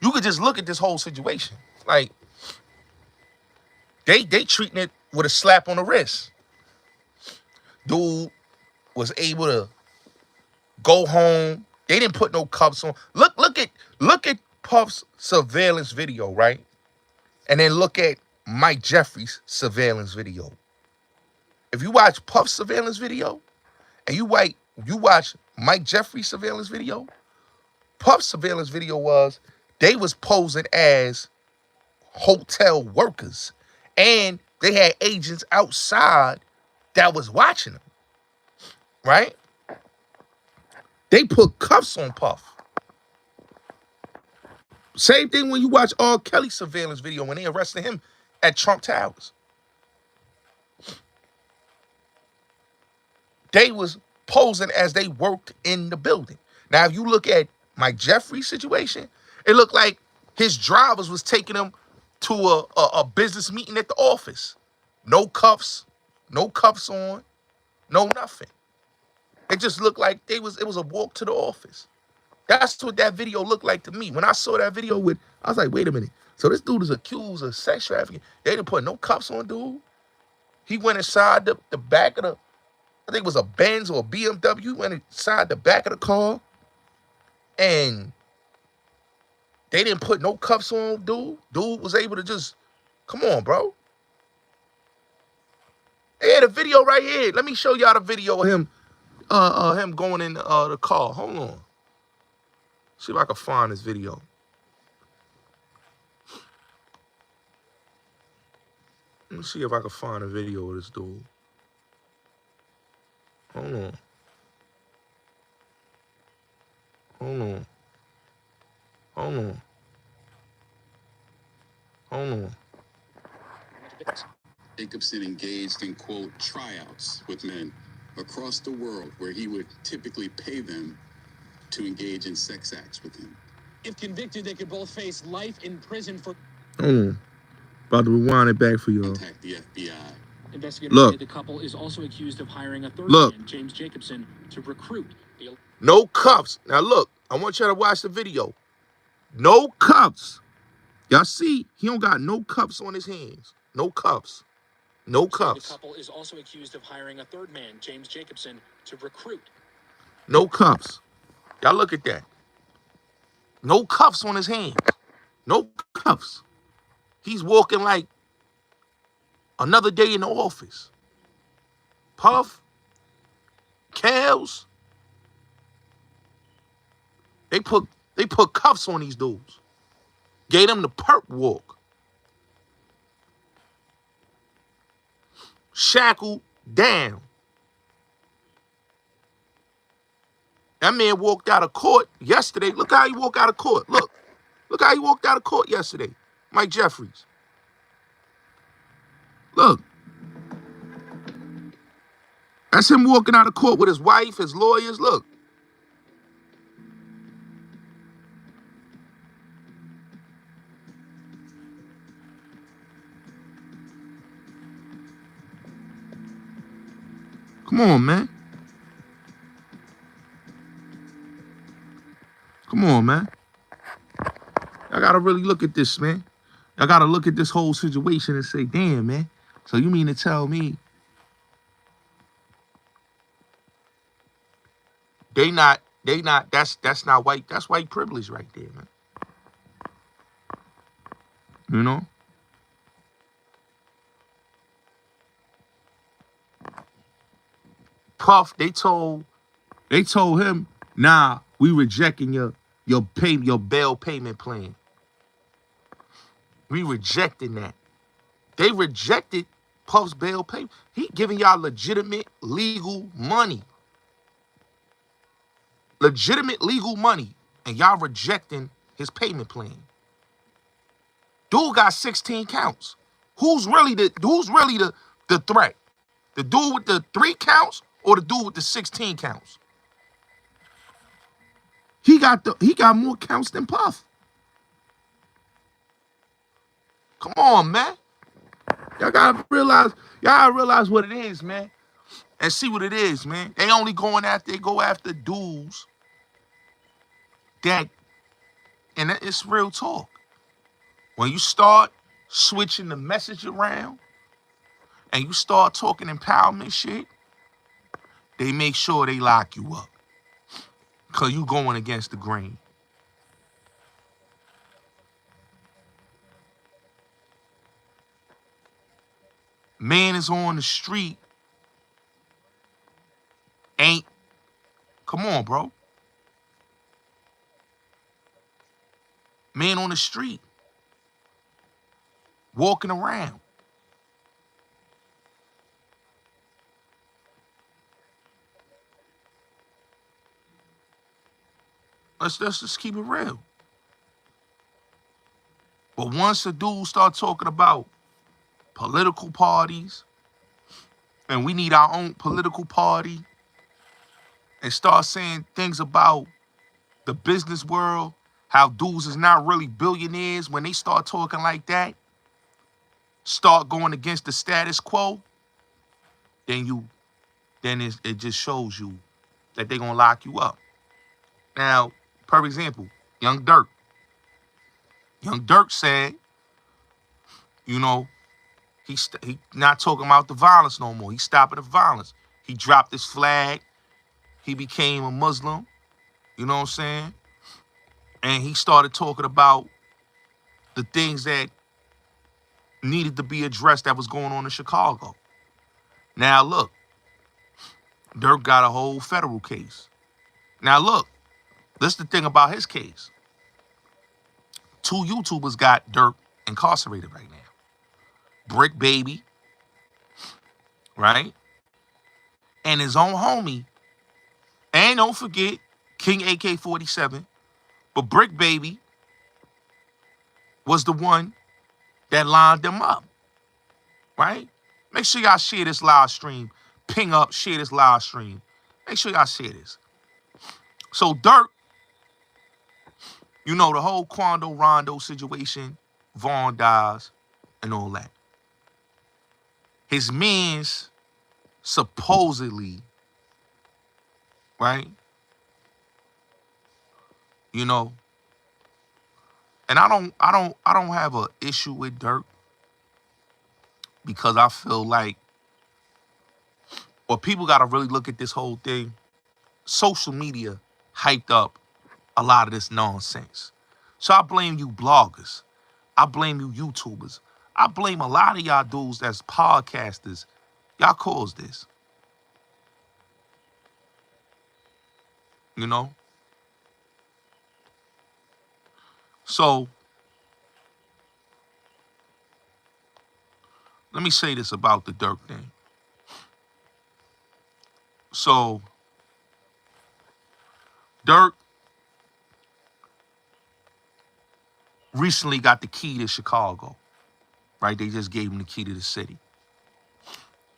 you could just look at this whole situation. Like they treating it with a slap on the wrist. Dude was able to go home. They didn't put no cuffs on. Look at Puff's surveillance video, right? And then look at Mike Jeffries' surveillance video. If you watch Puff's surveillance video and you watch Mike Jeffries' surveillance video, Puff's surveillance video was they was posing as hotel workers. And they had agents outside that was watching them, right? They put cuffs on Puff. Same thing when you watch R. Kelly's surveillance video when they arrested him at Trump Towers. They was posing as they worked in the building. Now, if you look at Mike Jeffries' situation, it looked like his drivers was taking him to a business meeting at the office. No cuffs on, no nothing. It just looked like it was a walk to the office. That's what that video looked like to me. When I saw that video I was like, wait a minute. So this dude is accused of sex trafficking. They didn't put no cuffs on dude. He went inside the back of I think it was a Benz or a BMW, went inside the back of the car. And they didn't put no cuffs on dude. Dude was able to just, come on, bro. They had a video right here. Let me show y'all the video of him going in the car. Hold on. See if I can find this video. Let me see if I can find a video of this dude. Hold on. Hold on. Hold on. Hold on. Jacobson engaged in, quote, tryouts with men across the world where he would typically pay them to engage in sex acts with him. If convicted, they could both face life in prison for... Hold on. About to rewind it back for y'all. Contact the FBI. Investigators say the couple is also accused of hiring a third man, James Jacobson, to recruit the... No cuffs. Now look, I want y'all to watch the video. No cuffs. Y'all see, he don't got no cuffs on his hands. No cuffs. No cuffs. The couple is also accused of hiring a third man, James Jacobson, to recruit. No cuffs. Y'all look at that. No cuffs on his hands. No cuffs. He's walking like another day in the office. Puff, Kels, they put cuffs on these dudes. Gave them the perp walk. Shackled down. That man walked out of court yesterday. Look how he walked out of court. Look how he walked out of court yesterday. Mike Jeffries. Look. That's him walking out of court with his wife, his lawyers. Look. Come on, man. Come on, man. I gotta really look at this, man. I gotta look at this whole situation and say, damn, man. So you mean to tell me that's not white, that's white privilege right there, man. You know? Puff, they told him, nah, we rejecting your bail payment plan. We rejecting that. They rejected Puff's bail payment. He giving y'all legitimate legal money. Legitimate legal money. And y'all rejecting his payment plan. Dude got 16 counts. Who's really the threat? The dude with the 3 counts or the dude with the 16 counts? He got more counts than Puff. Come on, man. Y'all gotta realize what it is, man. And see what it is, man. They only go after dudes that, and it's real talk. When you start switching the message around and you start talking empowerment shit, they make sure they lock you up. Because you going against the grain. Man is on the street, ain't, come on, bro. Man on the street, walking around. Let's just keep it real. But once a dude start talking about political parties, and we need our own political party, and start saying things about the business world, how dudes is not really billionaires, when they start talking like that, start going against the status quo, then it just shows you that they're gonna lock you up. Now, for example, Young Durk. Young Durk said, you know, he not talking about the violence no more. He's stopping the violence. He dropped his flag. He became a Muslim. You know what I'm saying? And he started talking about the things that needed to be addressed that was going on in Chicago. Now look, Durk got a whole federal case. Now look, this is the thing about his case. 2 YouTubers got Durk incarcerated right now. Brick Baby, right? And his own homie. And don't forget King AK-47. But Brick Baby was the one that lined them up, right? Make sure y'all share this live stream. Ping up, share this live stream. Make sure y'all share this. So Durk, you know, the whole Quando Rondo situation, Vaughn dies, and all that. His man's supposedly, right? You know, and I don't have an issue with Durk because I feel like, well, people gotta really look at this whole thing. Social media hyped up a lot of this nonsense. So I blame you bloggers. I blame you YouTubers. I blame a lot of y'all dudes that's podcasters. Y'all caused this. You know? So let me say this about the Durk thing. So Durk recently got the key to Chicago, right? They just gave him the key to the city,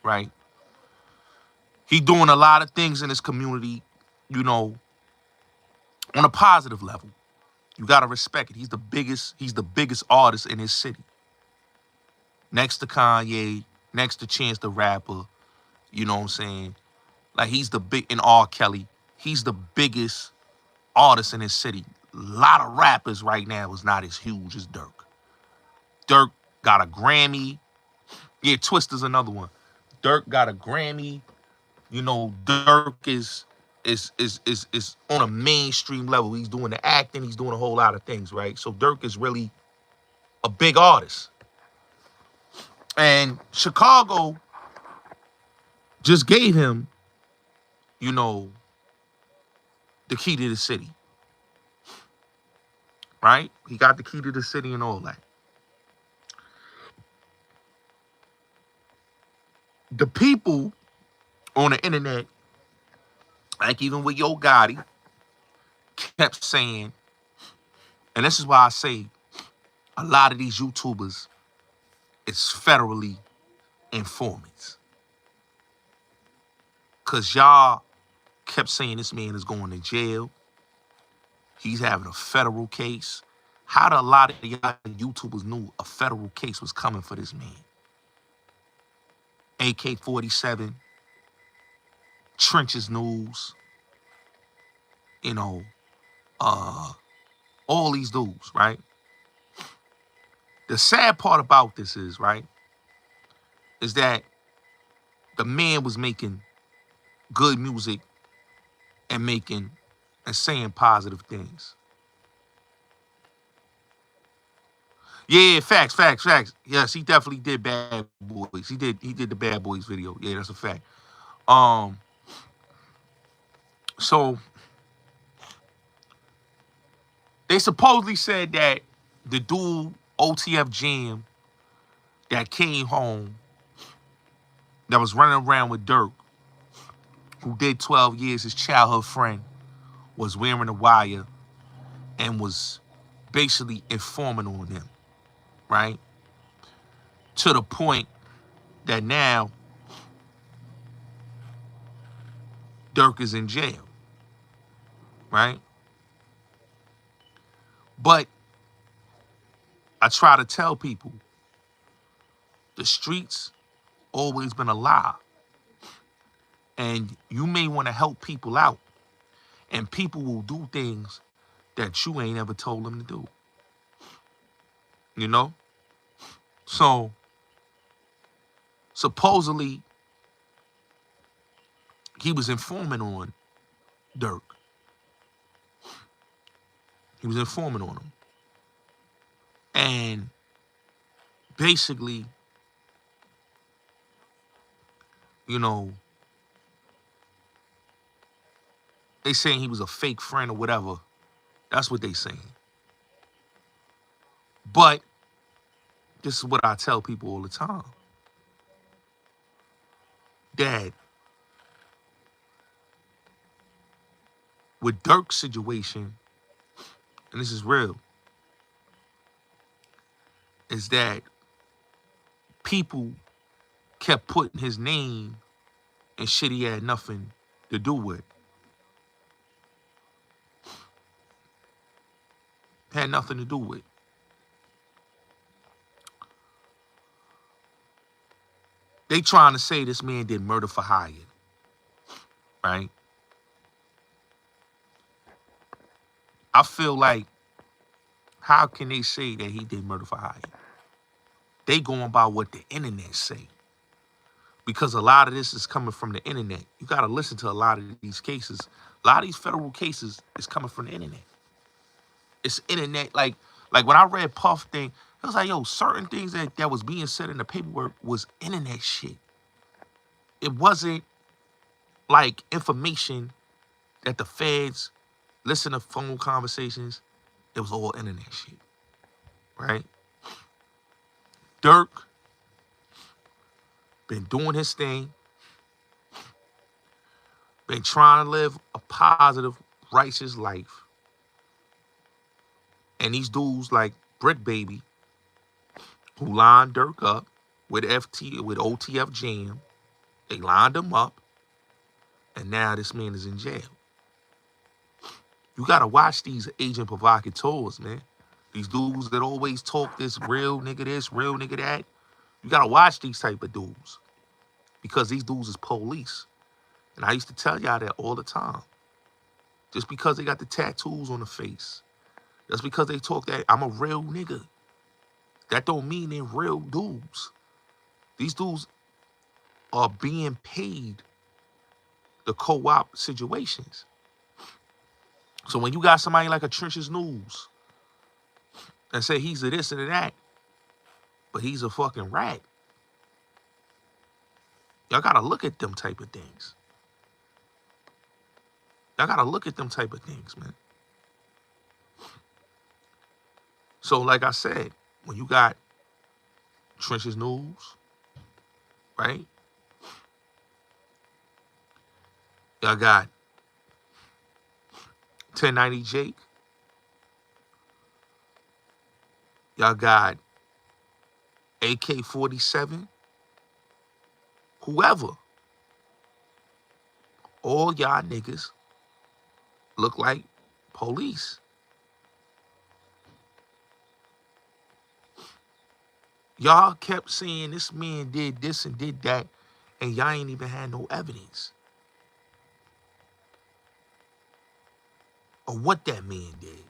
right? He doing a lot of things in his community, you know, on a positive level. You gotta respect it. He's the biggest artist in his city. Next to Kanye, next to Chance the Rapper, you know what I'm saying? Like he's the big in R. Kelly. He's the biggest artist in his city. A lot of rappers right now is not as huge as Durk. Durk got a Grammy. Yeah, Twister's another one. Durk got a Grammy. You know, Durk is on a mainstream level. He's doing the acting. He's doing a whole lot of things, right? So Durk is really a big artist. And Chicago just gave him, you know, the key to the city, right? He got the key to the city and all that. The people on the internet, like even with Yo Gotti, kept saying, and this is why I say a lot of these YouTubers is federally informants. Because y'all kept saying this man is going to jail. He's having a federal case. How do a lot of y'all YouTubers knew a federal case was coming for this man? AK-47, Trenches News, you know, all these dudes, right? The sad part about this is, right, is that the man was making good music and making and saying positive things. Yeah, facts, facts, facts. Yes, he definitely did Bad Boys. He did the Bad Boys video. Yeah, that's a fact. Um, so they supposedly said that the dude OTF Jam that came home that was running around with Durk, who did 12 years, his childhood friend, was wearing a wire and was basically informing on him, right? To the point that now Durk is in jail, right? But I try to tell people the streets always been a lie. And you may want to help people out. And people will do things that you ain't ever told them to do. You know? So supposedly he was informing on Durk. He was informing on him. And basically, you know, they saying he was a fake friend or whatever. That's what they saying. But this is what I tell people all the time. Dad, with Durk's situation, and this is real, is that people kept putting his name and shit he had nothing to do with. Had nothing to do with. They trying to say this man did murder for hire, right? I feel like, how can they say that he did murder for hire? They going by what the internet say. Because a lot of this is coming from the internet. You got to listen to a lot of these cases. A lot of these federal cases is coming from the internet. It's internet. Like when I read Puff thing, it was like, yo, certain things that was being said in the paperwork was internet shit. It wasn't like information that the feds listen to phone conversations. It was all internet shit, right? Durk been doing his thing, been trying to live a positive, righteous life. And these dudes like Brick Baby, who lined Durk up with OTF Jam, they lined him up, and now this man is in jail. You gotta watch these agent provocateurs, man. These dudes that always talk this real nigga this, real nigga that. You gotta watch these type of dudes. Because these dudes is police. And I used to tell y'all that all the time. Just because they got the tattoos on the face, just because they talk that I'm a real nigga, that don't mean they're real dudes. These dudes are being paid to co-op situations. So when you got somebody like a Trenches News and say he's a this and a that, but he's a fucking rat, y'all gotta look at them type of things. Y'all gotta look at them type of things, man. So like I said, when you got Trenches News, right? Y'all got 1090 Jake. Y'all got AK-47. Whoever. All y'all niggas look like police. Y'all kept saying this man did this and did that, and y'all ain't even had no evidence. or what that man did.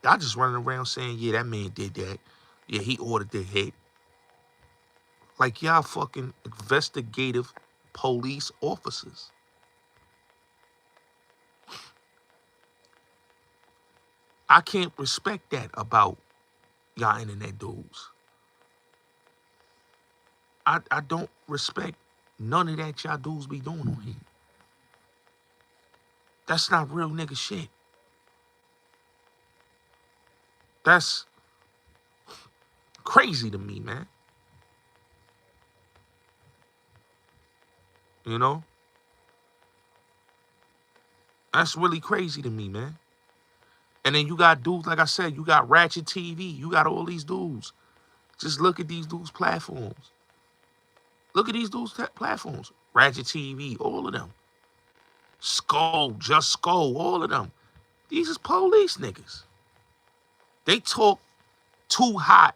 Y'all just running around saying, yeah, that man did that. Yeah, he ordered the hit. Like y'all fucking investigative police officers. I can't respect that about y'all internet dudes. I don't respect none of that y'all dudes be doing on here. That's not real nigga shit. That's crazy to me, man. You know? That's really crazy to me, man. And then you got dudes, like I said, you got Ratchet TV. You got all these dudes. Just look at these dudes' platforms. Look at these dudes' platforms. Ratchet TV, all of them. Skull, Just Skull, all of them. These is police niggas. They talk too hot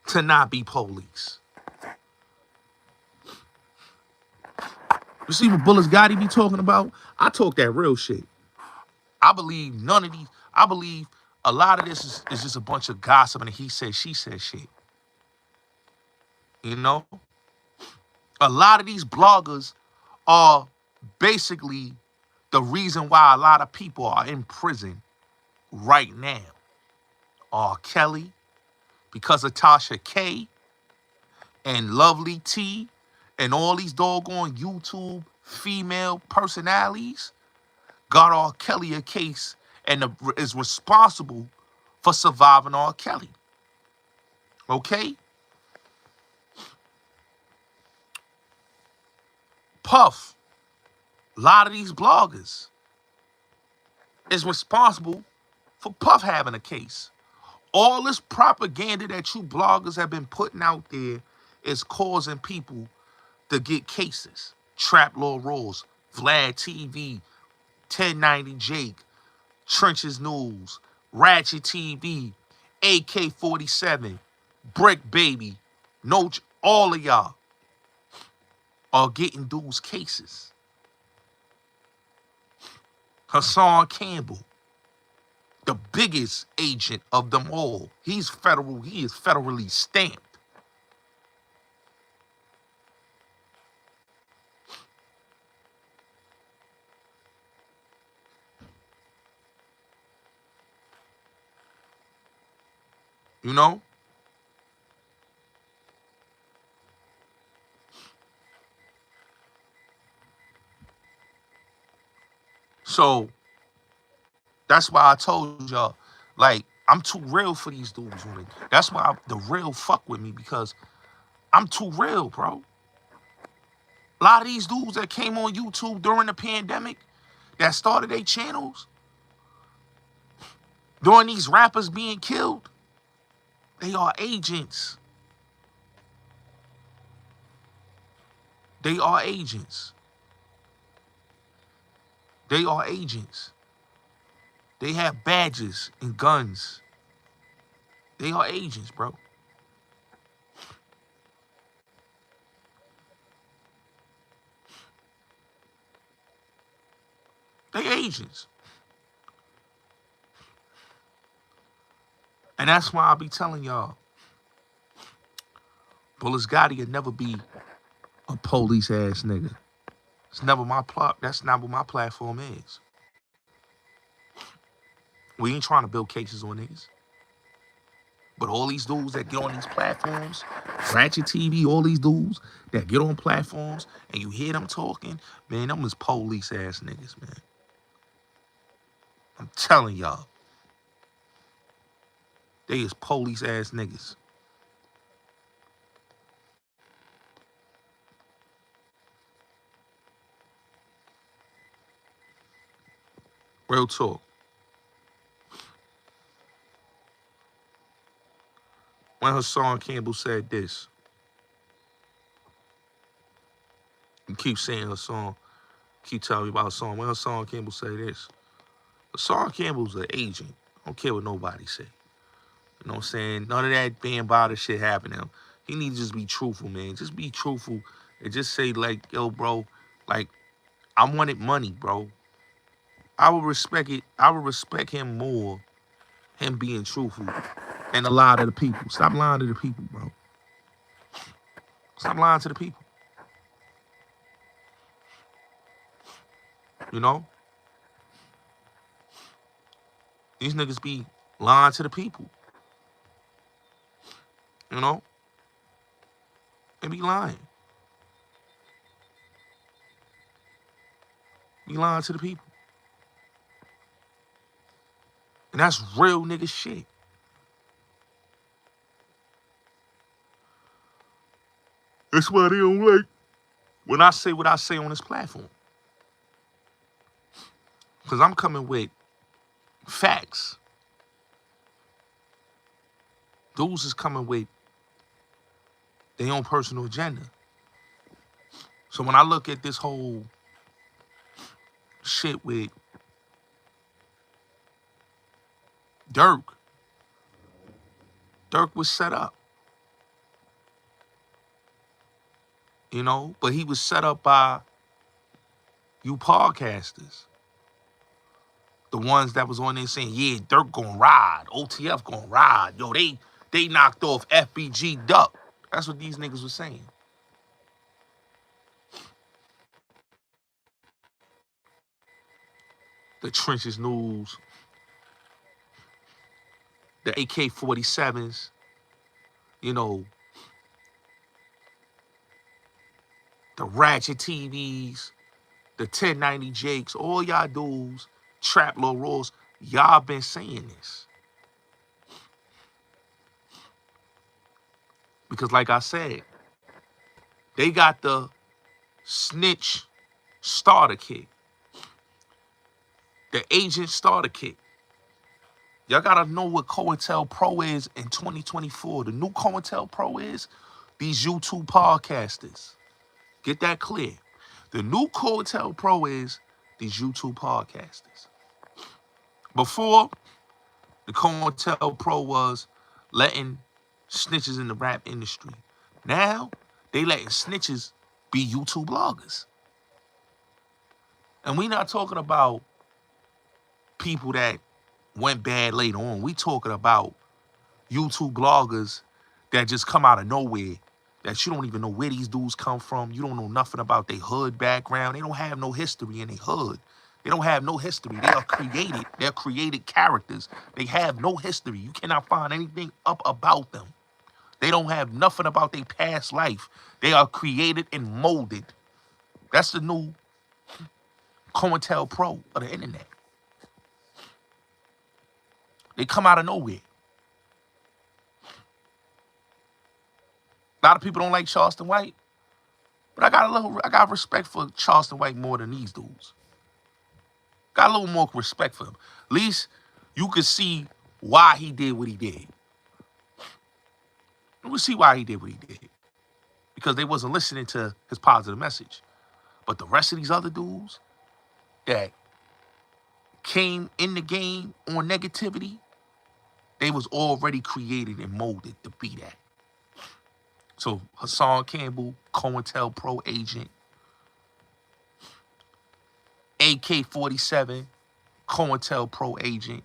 to not be police. You see what Bullets Gotti be talking about? I talk that real shit. I believe none of these, I believe a lot of this is just a bunch of gossip and he said, she said shit. You know? A lot of these bloggers are basically the reason why a lot of people are in prison right now. R. Kelly, because of Tasha K and Lovely T and all these doggone YouTube female personalities got R. Kelly a case and is responsible for surviving R. Kelly. Okay? Puff, a lot of these bloggers is responsible for Puff having a case. All this propaganda that you bloggers have been putting out there is causing people to get cases. Trap Law Rules, Vlad TV, 1090 Jake, Trenches News, Ratchet TV, AK-47, Brick Baby, no, all of y'all are getting dudes cases. Hassan Campbell, the biggest agent of them all. He is federally stamped. You know? So that's why I told y'all, like, I'm too real for these dudes. That's why the real fuck with me, because I'm too real, bro. A lot of these dudes that came on YouTube during the pandemic, that started their channels, during these rappers being killed, they are agents. They are agents. They are agents. They have badges and guns. They are agents, bro. They agents. And that's why I be telling y'all, Bullets Gotti will never be a police ass nigga. It's never my plot. That's not what my platform is. We ain't trying to build cases on niggas. But all these dudes that get on these platforms, Ratchet TV, all these dudes that get on platforms and you hear them talking, man, them is police ass niggas, man. I'm telling y'all. They is police ass niggas. Real talk. When Hassan Campbell said this, you keep saying Hassan, keep telling me about Hassan. When Hassan Campbell say this, Hassan Campbell's an agent. I don't care what nobody say. You know what I'm saying? None of that being bothered shit happening. He needs to just be truthful, man. Just be truthful and just say, like, yo, bro, like, I wanted money, bro. I would respect it. I would respect him more, him being truthful, than a lot of the people. Stop lying to the people, bro. Stop lying to the people. You know? These niggas be lying to the people. You know? They be lying. Be lying to the people. And that's real nigga shit. That's why they don't like when I say what I say on this platform. Because I'm coming with facts. Dudes is coming with their own personal agenda. So when I look at this whole shit with Durk, Durk was set up. You know, but he was set up by you podcasters. The ones that was on there saying, yeah, Durk gonna ride, OTF gonna ride. Yo, they knocked off FBG Duck. That's what these niggas was saying. The Trenches News, the AK-47s, you know, the Ratchet TVs, the 1090 Jakes, all y'all dudes, Trap Low Rolls, y'all been saying this. Because like I said, they got the snitch starter kit, the agent starter kit. Y'all gotta know what COINTELPRO is in 2024. The new COINTELPRO is these YouTube podcasters. Get that clear. The new COINTELPRO is these YouTube podcasters. Before, the COINTELPRO was letting snitches in the rap industry. Now, they letting snitches be YouTube bloggers. And we not talking about people that went bad later on. We talking about YouTube bloggers that just come out of nowhere, that you don't even know where these dudes come from. You don't know nothing about their hood background. They don't have no history in their hood. They don't have no history. They are created. They're created characters. They have no history. You cannot find anything up about them. They don't have nothing about their past life. They are created and molded. That's the new COINTELPRO of the internet. They come out of nowhere. A lot of people don't like Charleston White, but I got respect for Charleston White more than these dudes. Got a little more respect for him. At least you could see why he did what he did. You could see why he did what he did. Because they wasn't listening to his positive message. But the rest of these other dudes that came in the game on negativity, they was already created and molded to be that. So Hassan Campbell, COINTELPRO agent. AK-47, COINTELPRO agent.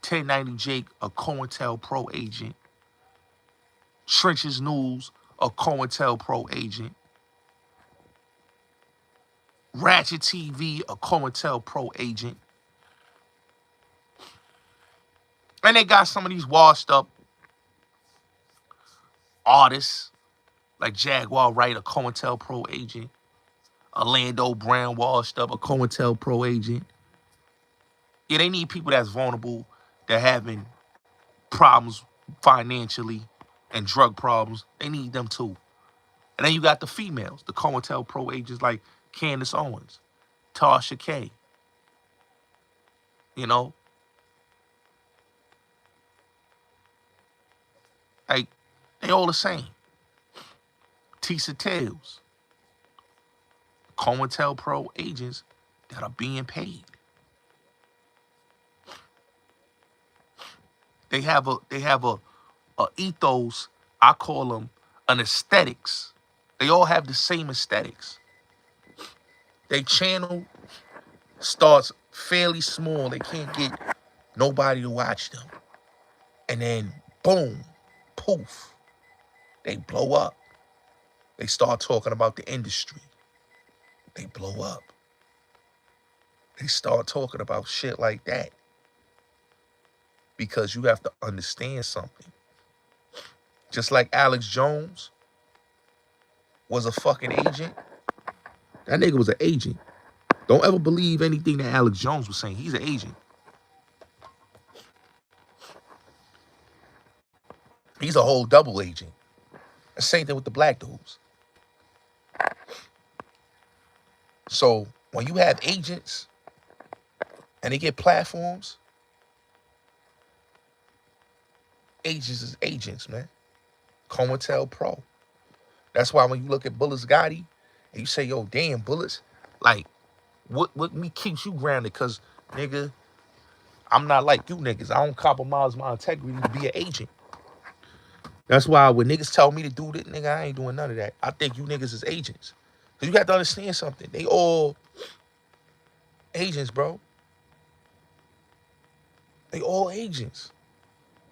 1090 Jake, a COINTELPRO agent. Trenches News, a COINTELPRO agent. Ratchet TV, a COINTELPRO agent. And they got some of these washed up artists like Jaguar Wright, a COINTELPRO agent. Orlando Brown washed up, a COINTELPRO agent. Yeah, they need people that's vulnerable, that having problems financially and drug problems. They need them too. And then you got the females, the COINTELPRO agents like Candace Owens, Tasha K. You know? Like, they all the same. Tisa Tales. COINTELPRO agents that are being paid. They have a ethos, I call them an aesthetics. They all have the same aesthetics. They channel starts fairly small. They can't get nobody to watch them. And then, boom, poof, they blow up. They start talking about the industry. They blow up. They start talking about shit like that. Because you have to understand something. Just like Alex Jones was a fucking agent. That nigga was an agent. Don't ever believe anything that Alex Jones was saying. He's an agent. He's a whole double agent. The same thing with the black dudes. So when you have agents and they get platforms, agents is agents, man. COINTELPRO. That's why when you look at Bullets Gotti and you say, yo, damn, Bullets, like, what me keeps you grounded? Because, nigga, I'm not like you niggas. I don't compromise my integrity to be an agent. That's why when niggas tell me to do this, nigga, I ain't doing none of that. I think you niggas is agents. So you got to understand something. They all agents, bro. They all agents.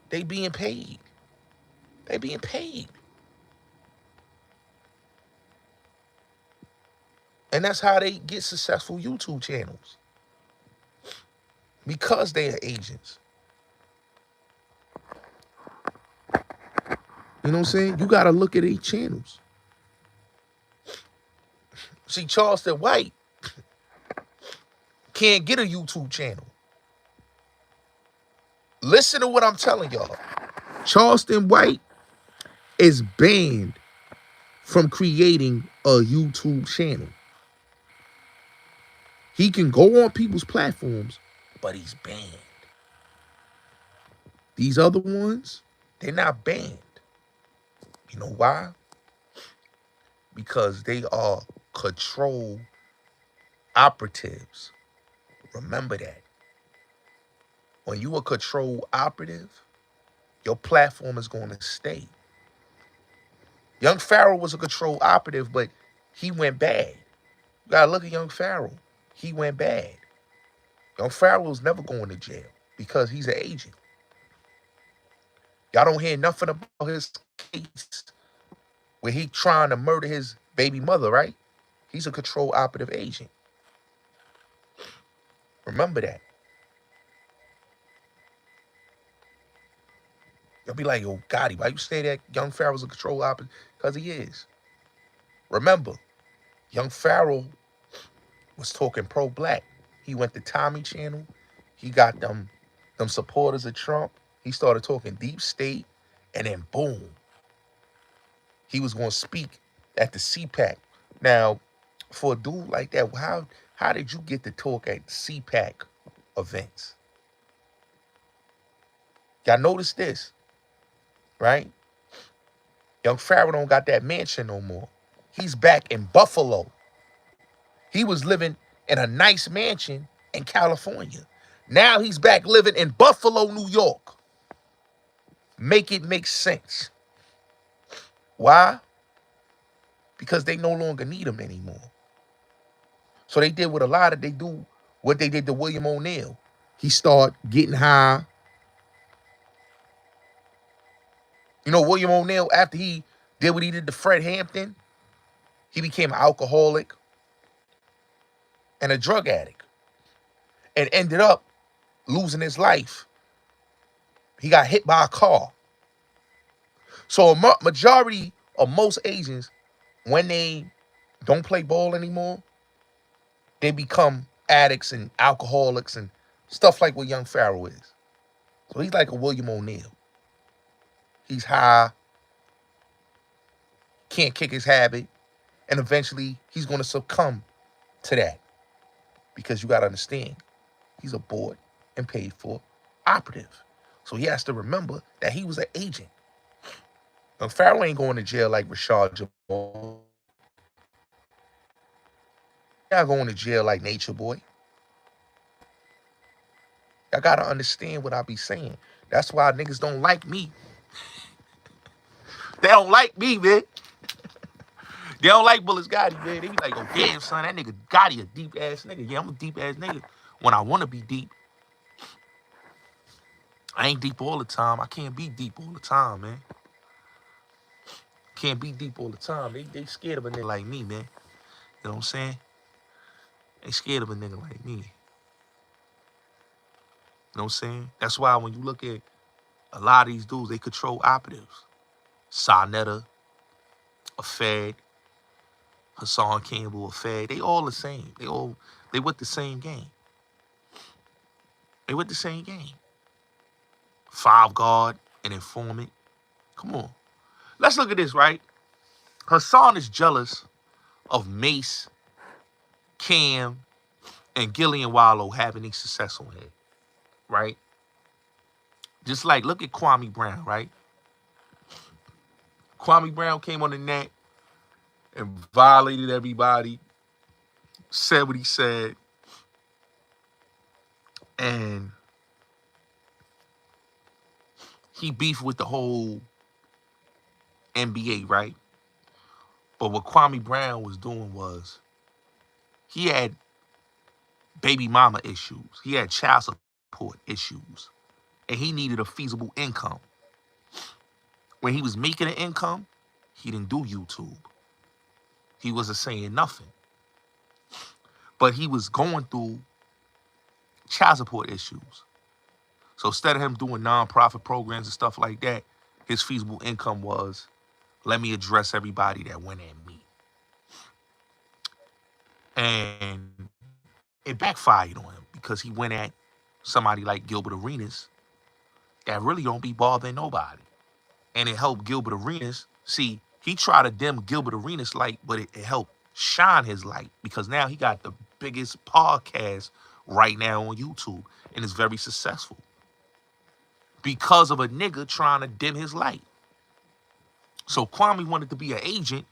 They being paid. They being paid. And that's how they get successful YouTube channels. Because they are agents. You know what I'm saying? You got to look at these channels. See, Charleston White can't get a YouTube channel. Listen to what I'm telling y'all. Charleston White is banned from creating a YouTube channel. He can go on people's platforms, but he's banned. These other ones, they're not banned. You know why? Because they are control operatives. Remember that. When you a control operative, your platform is going to stay. Young Pharaoh was a control operative, but he went bad. You gotta look at Young Pharaoh. He went bad. Young Pharaoh was never going to jail because he's an agent. Y'all don't hear nothing about his case where he trying to murder his baby mother, right? He's a control operative agent. Remember that. You'll be like, yo, Gotti, why you say that Young Pharaoh's a control operative? Because he is. Remember, Young Pharaoh was talking pro-black. He went to Tommy Channel. He got them supporters of Trump. He started talking deep state. And then boom, he was going to speak at the CPAC. Now, for a dude like that, how did you get to talk at CPAC events? Y'all notice this, right? Young Pharaoh don't got that mansion no more. He's back in Buffalo. He was living in a nice mansion in California. Now he's back living in Buffalo, New York. Make it make sense. Why? Because they no longer need him anymore. So they did what what they did to William O'Neal. He started getting high. You know, William O'Neal, after he did what he did to Fred Hampton, he became an alcoholic and a drug addict and ended up losing his life. He got hit by a car. So a majority of most Asians, when they don't play ball anymore, they become addicts and alcoholics and stuff like what Young Pharaoh is. So he's like a William O'Neal. He's high, can't kick his habit, and eventually he's going to succumb to that. Because you got to understand, he's a bought and paid for operative. So he has to remember that he was an agent. Young Pharaoh ain't going to jail like Rashad Jamal. He's not going to jail like Nature Boy. Y'all got to understand what I be saying. That's why niggas don't like me. They don't like me, man. They don't like Bullets Gotti, man. They be like, oh, damn, son, that nigga Gotti a deep-ass nigga. Yeah, I'm a deep-ass nigga. When I want to be deep, I ain't deep all the time. I can't be deep all the time, man. Can't be deep all the time. They scared of a nigga like me, man. You know what I'm saying? They scared of a nigga like me. You know what I'm saying? That's why when you look at a lot of these dudes, they control operatives. Sonetta, a Fed, Hassan Campbell, a Fed. They all the same. They with the same game. They with the same game. Five guard, an informant. Come on. Let's look at this, right? Hassan is jealous of Mace, Cam, and Gillian Wallow having a successful head, right? Just like, look at Kwame Brown, right? Kwame Brown came on the net and violated everybody, said what he said, and he beefed with the whole NBA, right? But what Kwame Brown was doing was he had baby mama issues. He had child support issues. And he needed a feasible income. When he was making an income, he didn't do YouTube. He wasn't saying nothing. But he was going through child support issues. So instead of him doing nonprofit programs and stuff like that, his feasible income was, let me address everybody that went at me. And it backfired on him because he went at somebody like Gilbert Arenas that really don't be bothering nobody. And it helped Gilbert Arenas. See, he tried to dim Gilbert Arenas' light, but it helped shine his light because now he got the biggest podcast right now on YouTube and is very successful because of a nigga trying to dim his light. So Kwame wanted to be an agent,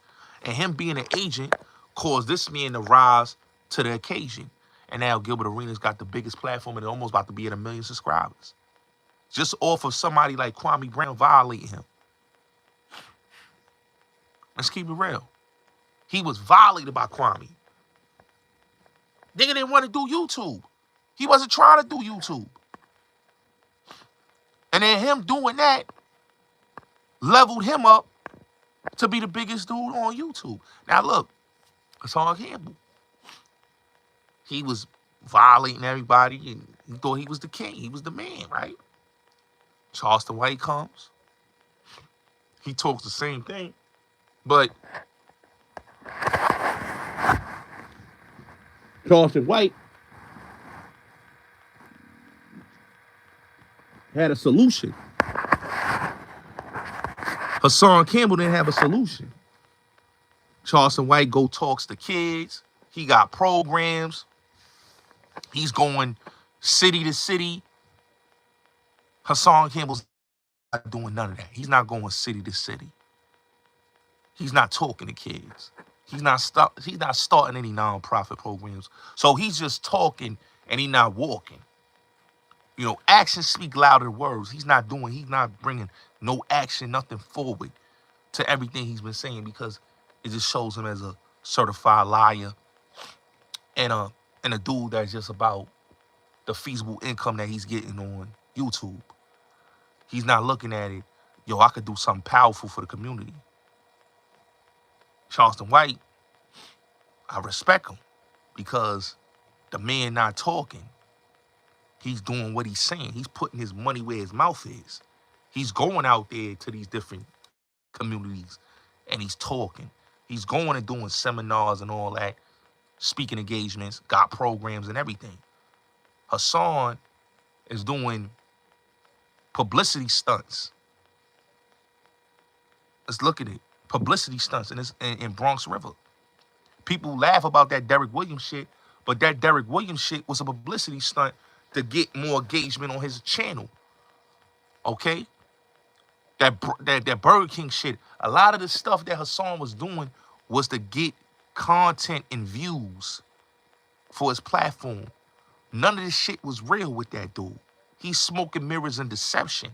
and him being an agent caused this man to rise to the occasion. And now Gilbert Arenas got the biggest platform and almost about to be at 1 million subscribers. Just off of somebody like Kwame Brown violating him. Let's keep it real. He was violated by Kwame. Nigga didn't want to do YouTube. He wasn't trying to do YouTube. And then him doing that leveled him up to be the biggest dude on YouTube. Now look, Hassan Campbell. He was violating everybody and he thought he was the king. He was the man, right? Charleston White comes. He talks the same thing. But Charleston White had a solution. Hassan Campbell didn't have a solution. Charleston White go talks to kids. He got programs. He's going city to city. Hassan Campbell's not doing none of that. He's not going city to city. He's not talking to kids. He's not starting any nonprofit programs. So he's just talking and he's not walking. You know, actions speak louder than words. He's not bringing no action, nothing forward to everything he's been saying because it just shows him as a certified liar and a dude that's just about the feasible income that he's getting on YouTube. He's not looking at it, yo, I could do something powerful for the community. Charleston White, I respect him because the man not talking. He's doing what he's saying. He's putting his money where his mouth is. He's going out there to these different communities and he's talking. He's going and doing seminars and all that, speaking engagements, got programs and everything. Hassan is doing publicity stunts. Let's look at it. Publicity stunts in Bronx River. People laugh about that Derek Williams shit, but that Derek Williams shit was a publicity stunt to get more engagement on his channel. Okay? That Burger King shit, a lot of the stuff that Hassan was doing was to get content and views for his platform. None of this shit was real with that dude. He's smoking mirrors and deception.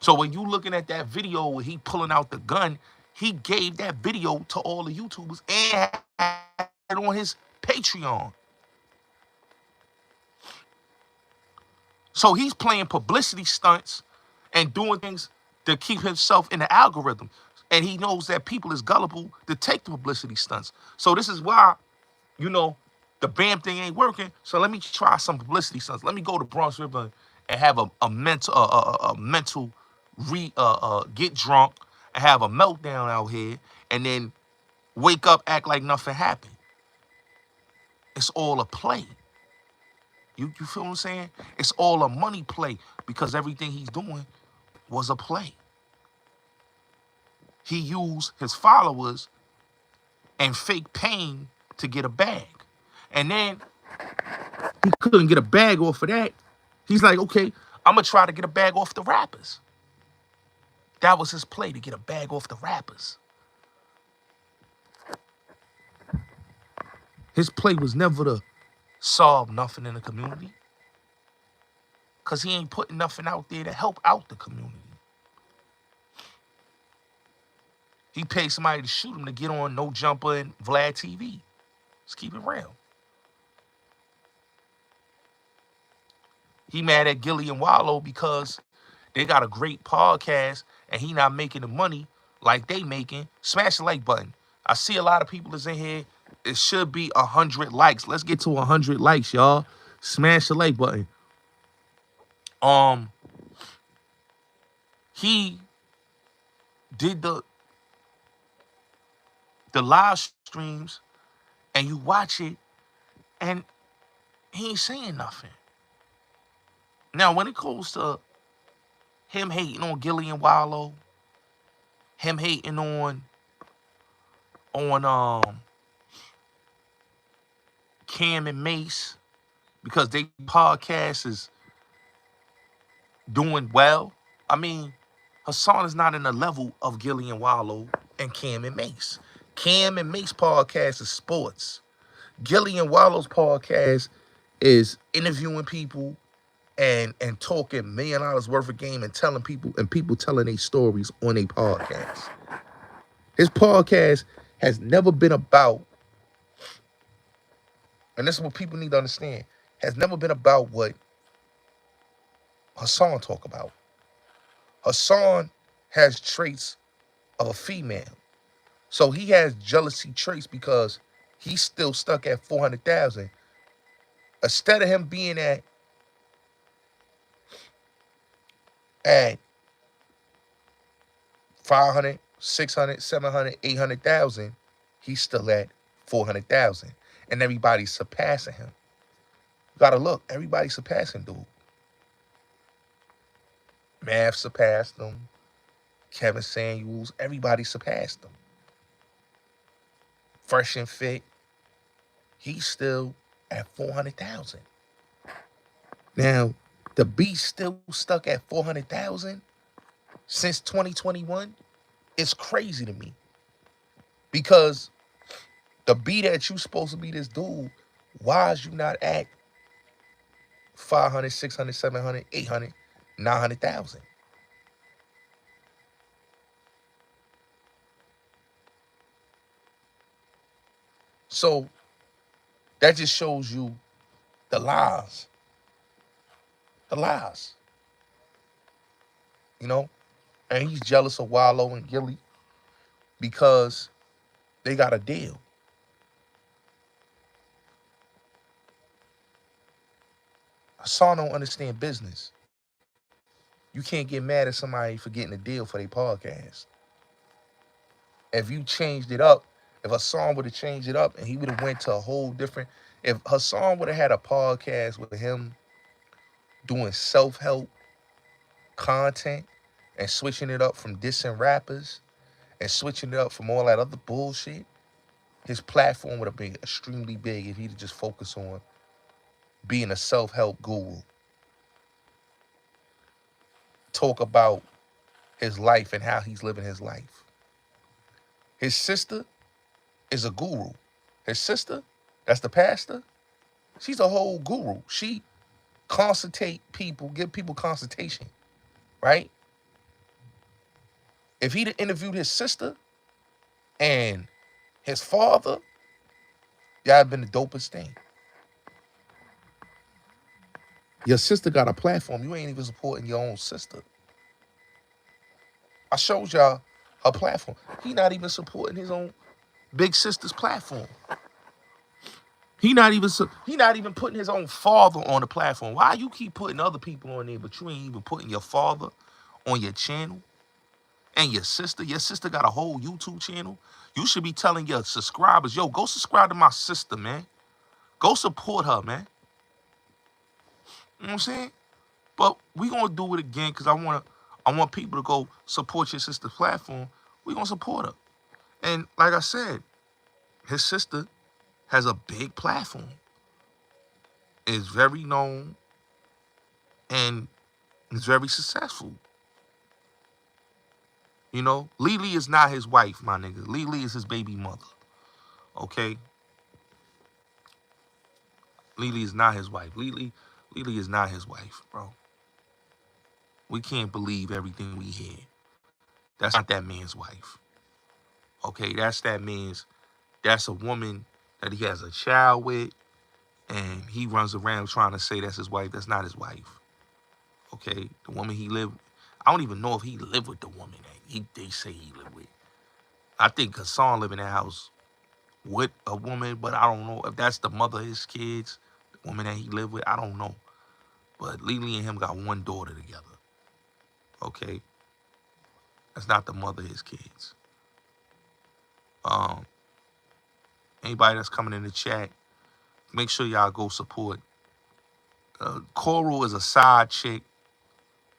So when you looking at that video where he pulling out the gun, he gave that video to all the YouTubers and had it on his Patreon. So he's playing publicity stunts and doing things to keep himself in the algorithm. And he knows that people is gullible to take the publicity stunts. So this is why, you know, the BAM thing ain't working. So let me try some publicity stunts. Let me go to Bronx River and have a mental get drunk and have a meltdown out here, and then wake up, act like nothing happened. It's all a play. You feel what I'm saying? It's all a money play because everything he's doing was a play. He used his followers and fake pain to get a bag. And then he couldn't get a bag off of that. He's like, okay, I'm going to try to get a bag off the rappers. That was his play, to get a bag off the rappers. His play was never to solve nothing in the community, because he ain't putting nothing out there to help out the community. He paid somebody to shoot him to get on No Jumper and Vlad TV. Let's keep it real. He mad at Gilly and Wallow because they got a great podcast and he not making the money like they making. Smash the like button. I see a lot of people is in here. It should be 100 likes. Let's get to 100 likes, y'all. Smash the like button. He did the live streams and you watch it and he ain't saying nothing. Now, when it goes to him hating on Gilly and Wallow, him hating on Cam and Mace because they podcast is doing well. I mean, Hassan is not in the level of Gilly and Wallow and Cam and Mace. Cam and Mace podcast is sports. Gilly and Wallow's podcast is interviewing people and talking $1 million worth of game and telling people, and people telling their stories on a podcast. His podcast has never been about, and this is what people need to understand, has never been about what Hassan talk about. Hassan has traits of a female. So he has jealousy traits because he's still stuck at 400,000. Instead of him being at 500, 600, 700, 800,000, he's still at 400,000. And everybody's surpassing him. You gotta look, everybody's surpassing dude. Mav surpassed him. Kevin Samuels, everybody surpassed him. Fresh and Fit, he's still at 400,000. Now, the Beast still stuck at 400,000 since 2021. It's crazy to me. Because the B that you supposed to be this dude, why is you not at 500, 600, 700, 800, 900,000? So that just shows you the lies. The lies. You know? And he's jealous of Wallow and Gilly because they got a deal. Hassan don't understand business. You can't get mad at somebody for getting a deal for their podcast. If you changed it up, if Hassan would have changed it up and he would have went to a whole different, if Hassan would have had a podcast with him doing self-help content and switching it up from dissing rappers and switching it up from all that other bullshit, his platform would have been extremely big if he'd just focused on being a self-help guru. Talk about his life and how he's living his life. His sister is a guru. His sister, that's the pastor, she's a whole guru. She consultate people, give people consultation, right? If he'd interviewed his sister and his father, that'd been the dopest thing. Your sister got a platform. You ain't even supporting your own sister. I showed y'all her platform. He not even supporting his own big sister's platform. He not even putting his own father on the platform. Why you keep putting other people on there, but you ain't even putting your father on your channel? And your sister got a whole YouTube channel. You should be telling your subscribers, yo, go subscribe to my sister, man. Go support her, man. You know what I'm saying? But we gonna do it again because I want people to go support your sister's platform. We gonna support her. And like I said, his sister has a big platform, is very known, and is very successful. You know, Lily is not his wife, my nigga. Lily is his baby mother. Okay? Lily is not his wife. Lily is not his wife, bro. We can't believe everything we hear. That's not that man's wife. Okay, that's a woman that he has a child with, and he runs around trying to say that's his wife. That's not his wife. Okay, the woman he lived, I don't even know if he lived with the woman that they say he lived with. I think Hassan lived in that house with a woman, but I don't know if that's the mother of his kids, the woman that he lived with. I don't know. But Lily and him got one daughter together. Okay, that's not the mother of his kids. Um, Anybody that's coming in the chat, make sure y'all go support. Coral is a side chick,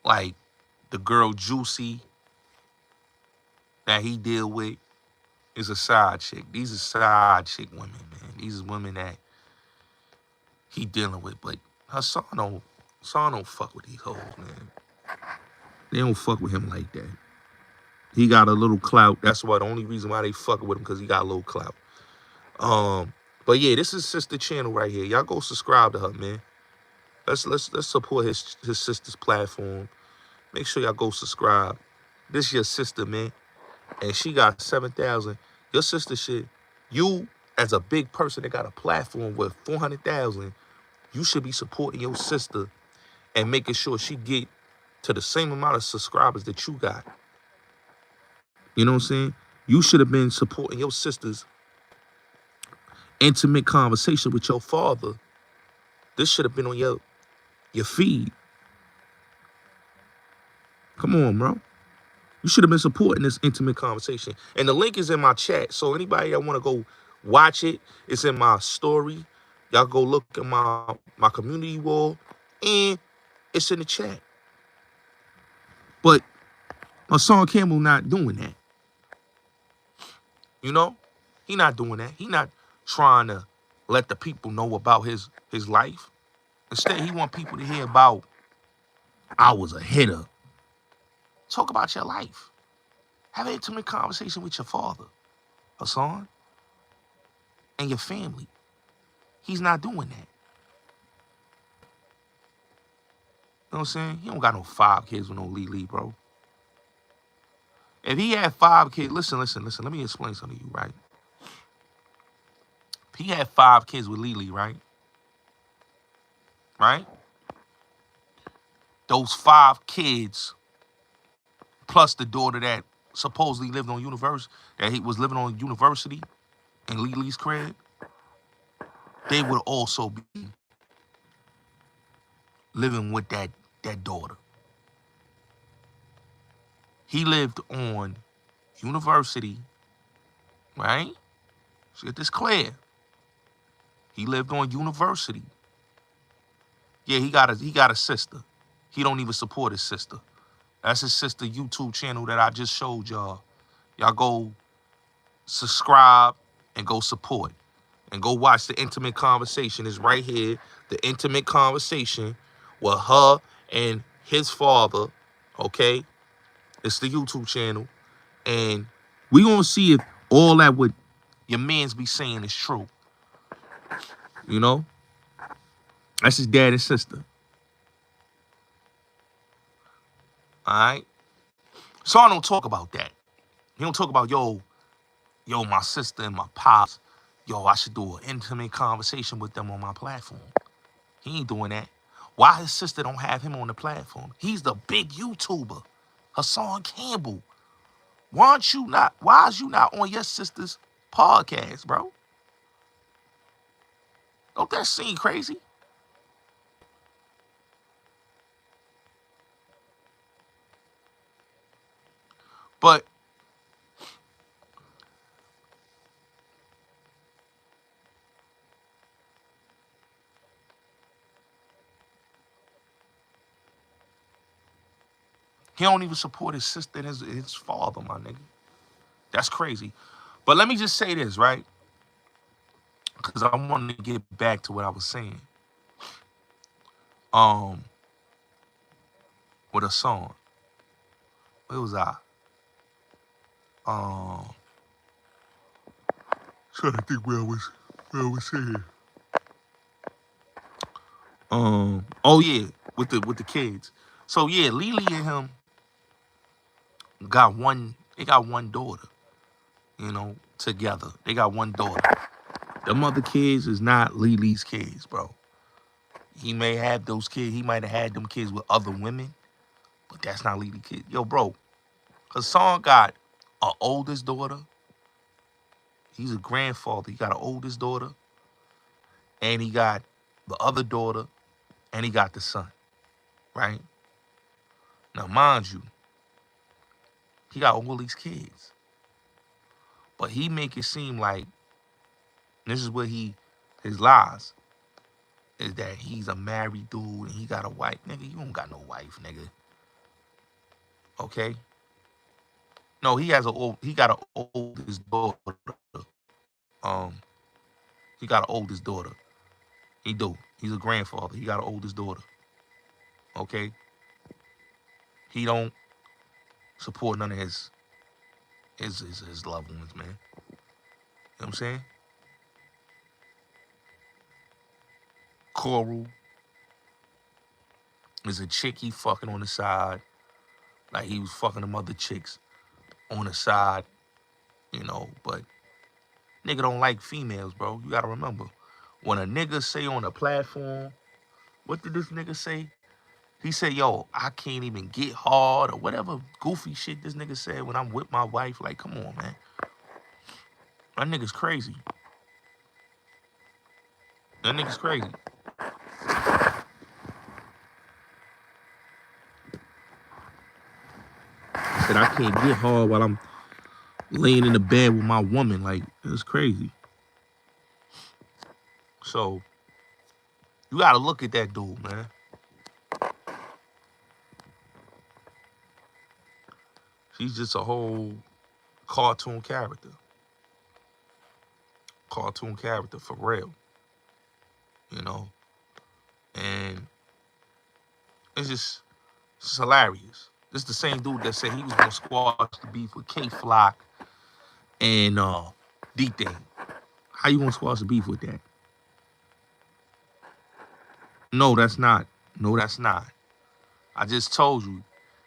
like the girl Juicy that he deal with is a side chick. These are side chick women, man. These are women that he dealing with, but her son don't fuck with these hoes, man. They don't fuck with him like that. He got a little clout. That's why the only reason why they fucking with him because he got a little clout. But yeah, this is sister channel right here. Y'all go subscribe to her, man. Let's support his sister's platform. Make sure y'all go subscribe. This is your sister, man, and she got 7,000. Your sister should, you as a big person that got a platform with 400,000, you should be supporting your sister and making sure she get to the same amount of subscribers that you got. You know what I'm saying? You should have been supporting your sister's intimate conversation with your father. This should have been on your feed. Come on, bro. You should have been supporting this intimate conversation. And the link is in my chat. So anybody that want to go watch it, it's in my story. Y'all go look at my community wall. And it's in the chat. But Hassan Campbell not doing that. You know? He not doing that. He not trying to let the people know about his life. Instead, he want people to hear about, I was a hitter. Talk about your life. Have an intimate conversation with your father, Hassan, and your family. He's not doing that. You know what I'm saying? He don't got no 5 kids with no Lily, bro. If he had 5 kids, listen. Let me explain something to you, right? If he had 5 kids with Lily, right? Right? Those 5 kids, plus the daughter that supposedly lived on university, that he was living on university in Lily's crib, they would also be living with that daughter. He lived on university, right? Let's get this clear. He lived on university. Yeah, he got a sister. He don't even support his sister. That's his sister YouTube channel that I just showed y'all. Y'all go subscribe and go support. And go watch the intimate conversation. It's right here. The intimate conversation with her and his father. Okay? It's the YouTube channel. And we gonna see if all that what your mans be saying is true. You know? That's his dad and sister. Alright? So I don't talk about that. He don't talk about, yo, my sister and my pops. Yo, I should do an intimate conversation with them on my platform. He ain't doing that. Why his sister don't have him on the platform? He's the big YouTuber, Hassan Campbell. Why is you not on your sister's podcast, bro? Don't that seem crazy? But he don't even support his sister and his father, my nigga. That's crazy. But let me just say this, right? Because I want to get back to what I was saying. Um, with a song. Where was I? Um, trying to think where I was saying. Oh yeah, with the kids. So yeah, Lily and him got one. They got one daughter. You know, together. They got one daughter. Them other kids is not Lily's kids, bro. He may have those kids. He might have had them kids with other women, but that's not Lily's kids. Yo, bro, Hassan got a oldest daughter. He's a grandfather. He got an oldest daughter, and he got the other daughter, and he got the son. Right now, mind you, he got all these kids, but he make it seem like this is what his lies is that he's a married dude and he got a wife. Nigga, you don't got no wife, nigga. Okay? No, he got an oldest daughter. Um, he got an oldest daughter. He do. He's a grandfather. He got an oldest daughter. Okay? He don't support none of his loved ones, man. You know what I'm saying? Coral is a chick he fucking on the side. Like he was fucking them other chicks on the side, you know, but nigga don't like females, bro. You gotta remember. When a nigga say on a platform, what did this nigga say? He said, yo, I can't even get hard or whatever goofy shit this nigga said when I'm with my wife. Like, come on, man. That nigga's crazy. That nigga's crazy. He said, I can't get hard while I'm laying in the bed with my woman. Like, it's crazy. So, you gotta look at that dude, man. He's just a whole cartoon character. Cartoon character for real. You know? And it's hilarious. This is the same dude that said he was gonna squash the beef with K Flock and D-Thing. How you gonna squash the beef with that? No, that's not. No, that's not. I just told you.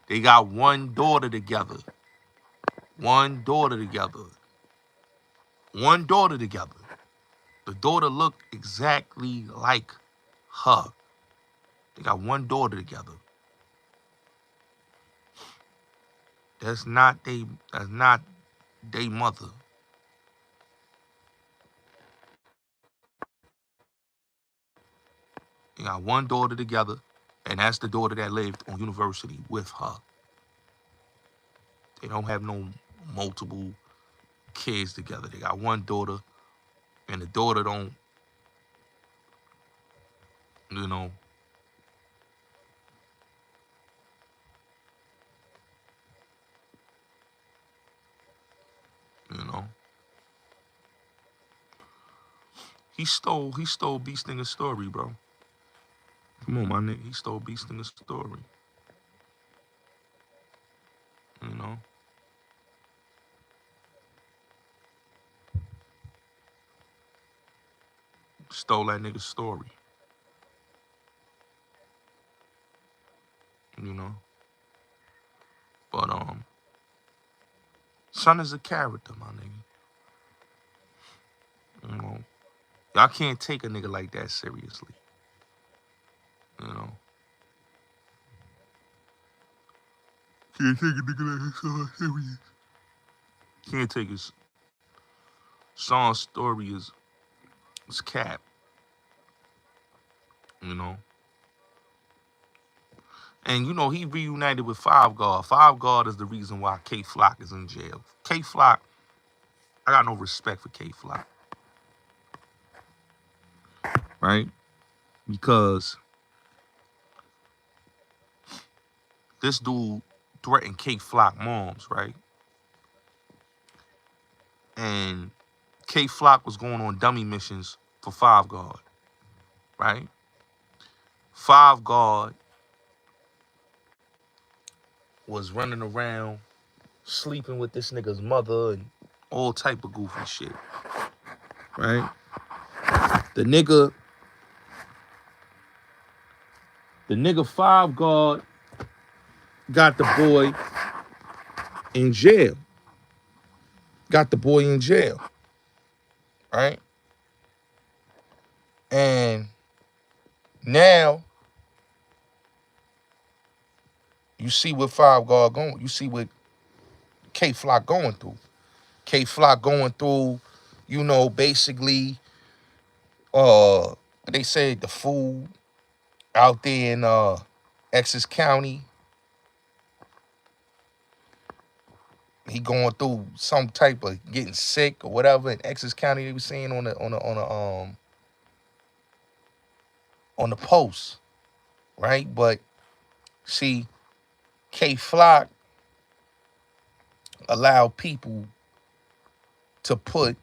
They got one daughter together. One daughter together. One daughter together. The daughter looked exactly like her. They got one daughter together. That's not they mother. They got one daughter together, and that's the daughter that lived on university with her. They don't have no multiple kids together. They got one daughter, and the daughter don't, you know, you know. He stole Beast Stinger's story, bro. Come on, my nigga. He stole Beast Stinger's story. You know. Stole that nigga's story. You know. But son is a character, my nigga. You know. Y'all can't take a nigga like that seriously. You know, can't take a nigga like Hassan serious. Can't take his Sean's story is cap. You know, and you know he reunited with Five God. Five God is the reason why K Flock is in jail. K Flock, I got no respect for K Flock, right? Because this dude threatened K Flock moms, right? And K Flock was going on dummy missions for Five God, right? Five God was running around sleeping with this nigga's mother and all type of goofy shit, right? The nigga, the nigga Five God got the boy in jail. Got the boy in jail, right? And now you see what Five God going. You see what K Flock going through. K Flock going through, you know, basically, they say the food out there in Essex County. He going through some type of getting sick or whatever in Essex County. They was saying on the post, right? But see, K Flock allowed people to put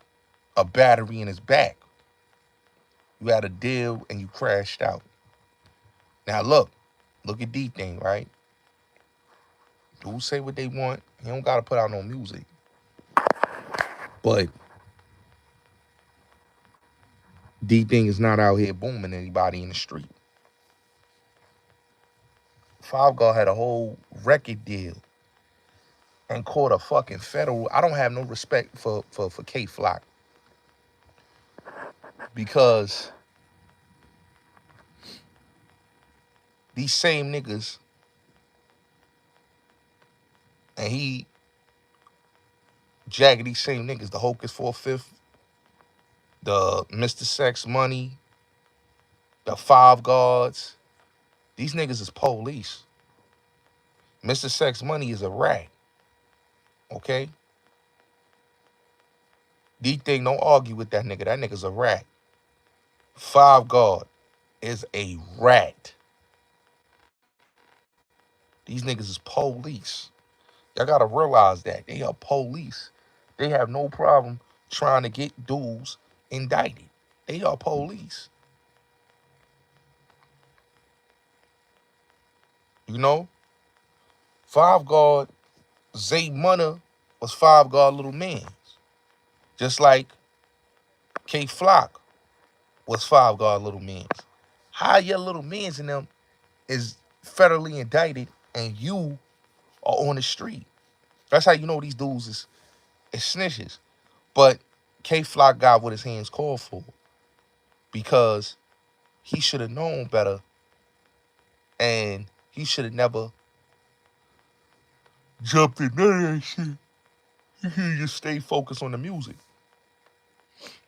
a battery in his back. You had a deal and you crashed out. Now look at D thing, right? Dudes say what they want. He don't gotta put out no music. But D thing is not out here booming anybody in the street. Five God had a whole record deal and caught a fucking federal. I don't have no respect for K Flock because these same niggas, and he jagged these same niggas, the Hocus 4/5, the Mr. Sex Money, the Five Guards. These niggas is police. Mr. Sex Money is a rat. Okay? D thing, don't argue with that nigga. That nigga's a rat. Five God is a rat. These niggas is police. Y'all gotta realize that. They are police. They have no problem trying to get dudes indicted. They are police. You know? Five God, Zay Munna was Five God little mans. Just like K Flock was Five God little mans. How your little mans in them is federally indicted and you are on the street? That's how you know these dudes is snitches. But K Flock got what his hands called for because he should have known better and he should have never jumped in none of that shit. He should just stay focused on the music.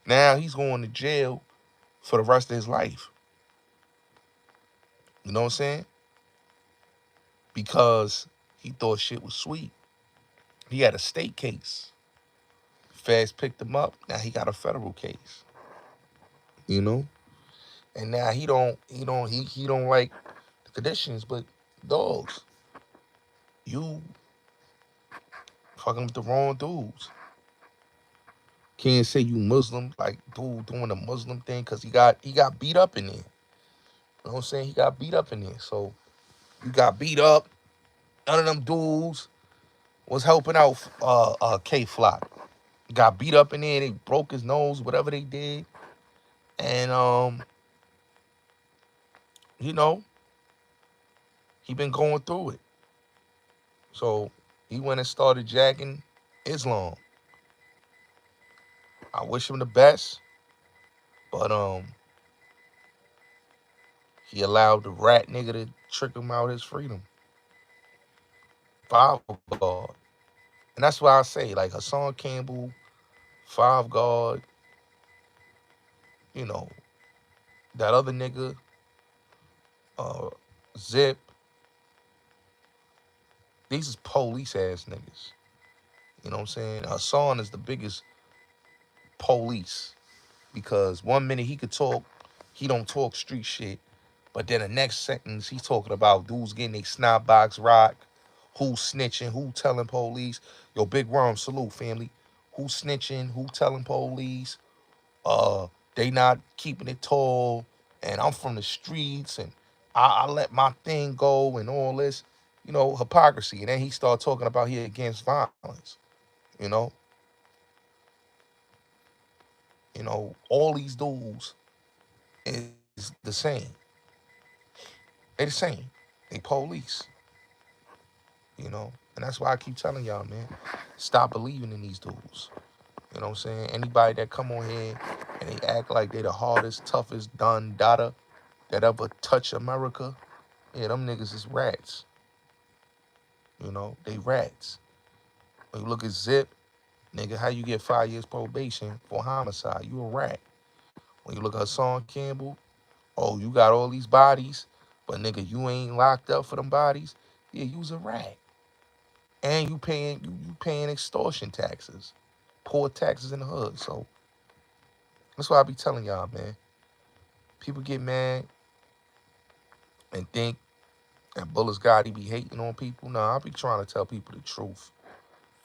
Now he's going to jail for the rest of his life. You know what I'm saying? Because he thought shit was sweet. He had a state case. Feds picked him up. Now he got a federal case. You know? And now he don't like the conditions, but dogs, you fucking with the wrong dudes. Can't say you Muslim, like dude doing the Muslim thing, cause he got beat up in there. You know what I'm saying? He got beat up in there. So you got beat up. None of them dudes was helping out K Flock. Got beat up in there, they broke his nose, whatever they did. And you know, he been going through it. So he went and started jacking Islam. I wish him the best, but He allowed the rat nigga to trick him out his freedom. Five guard. And that's why I say, like, Hassan Campbell, five guard, you know, that other nigga, uh, Zip, these is police ass niggas. You know what I'm saying? Hassan is the biggest police because one minute he could talk, he don't talk street shit, but then the next sentence he's talking about dudes getting their snot box rock, who snitching, who telling police. Yo, Big Worm, salute family. Who snitching, who telling police, uh, they not keeping it tall, and I'm from the streets, and I let my thing go, and all this, you know, hypocrisy. And then he started talking about he against violence, you know, all these dudes is the same. They the same. They police, and that's why I keep telling y'all, man, stop believing in these dudes. You know what I'm saying? Anybody that come on here and they act like they the hardest, toughest, done data that ever touch America, yeah, them niggas is rats. They rats. When you look at Zip, nigga, how you get 5 years probation for homicide? You a rat. When you look at Hassan Campbell, oh, you got all these bodies, but nigga, you ain't locked up for them bodies. Yeah, you's a rat. And you paying extortion taxes, poor taxes in the hood. So that's why I be telling y'all, man. People get mad and think that Bullets Gotti be hating on people. Nah, I be trying to tell people the truth.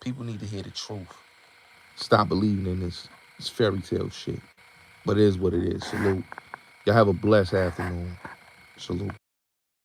People need to hear the truth. Stop believing in this fairy tale shit. But it is what it is. Salute. Y'all have a blessed afternoon. Salute.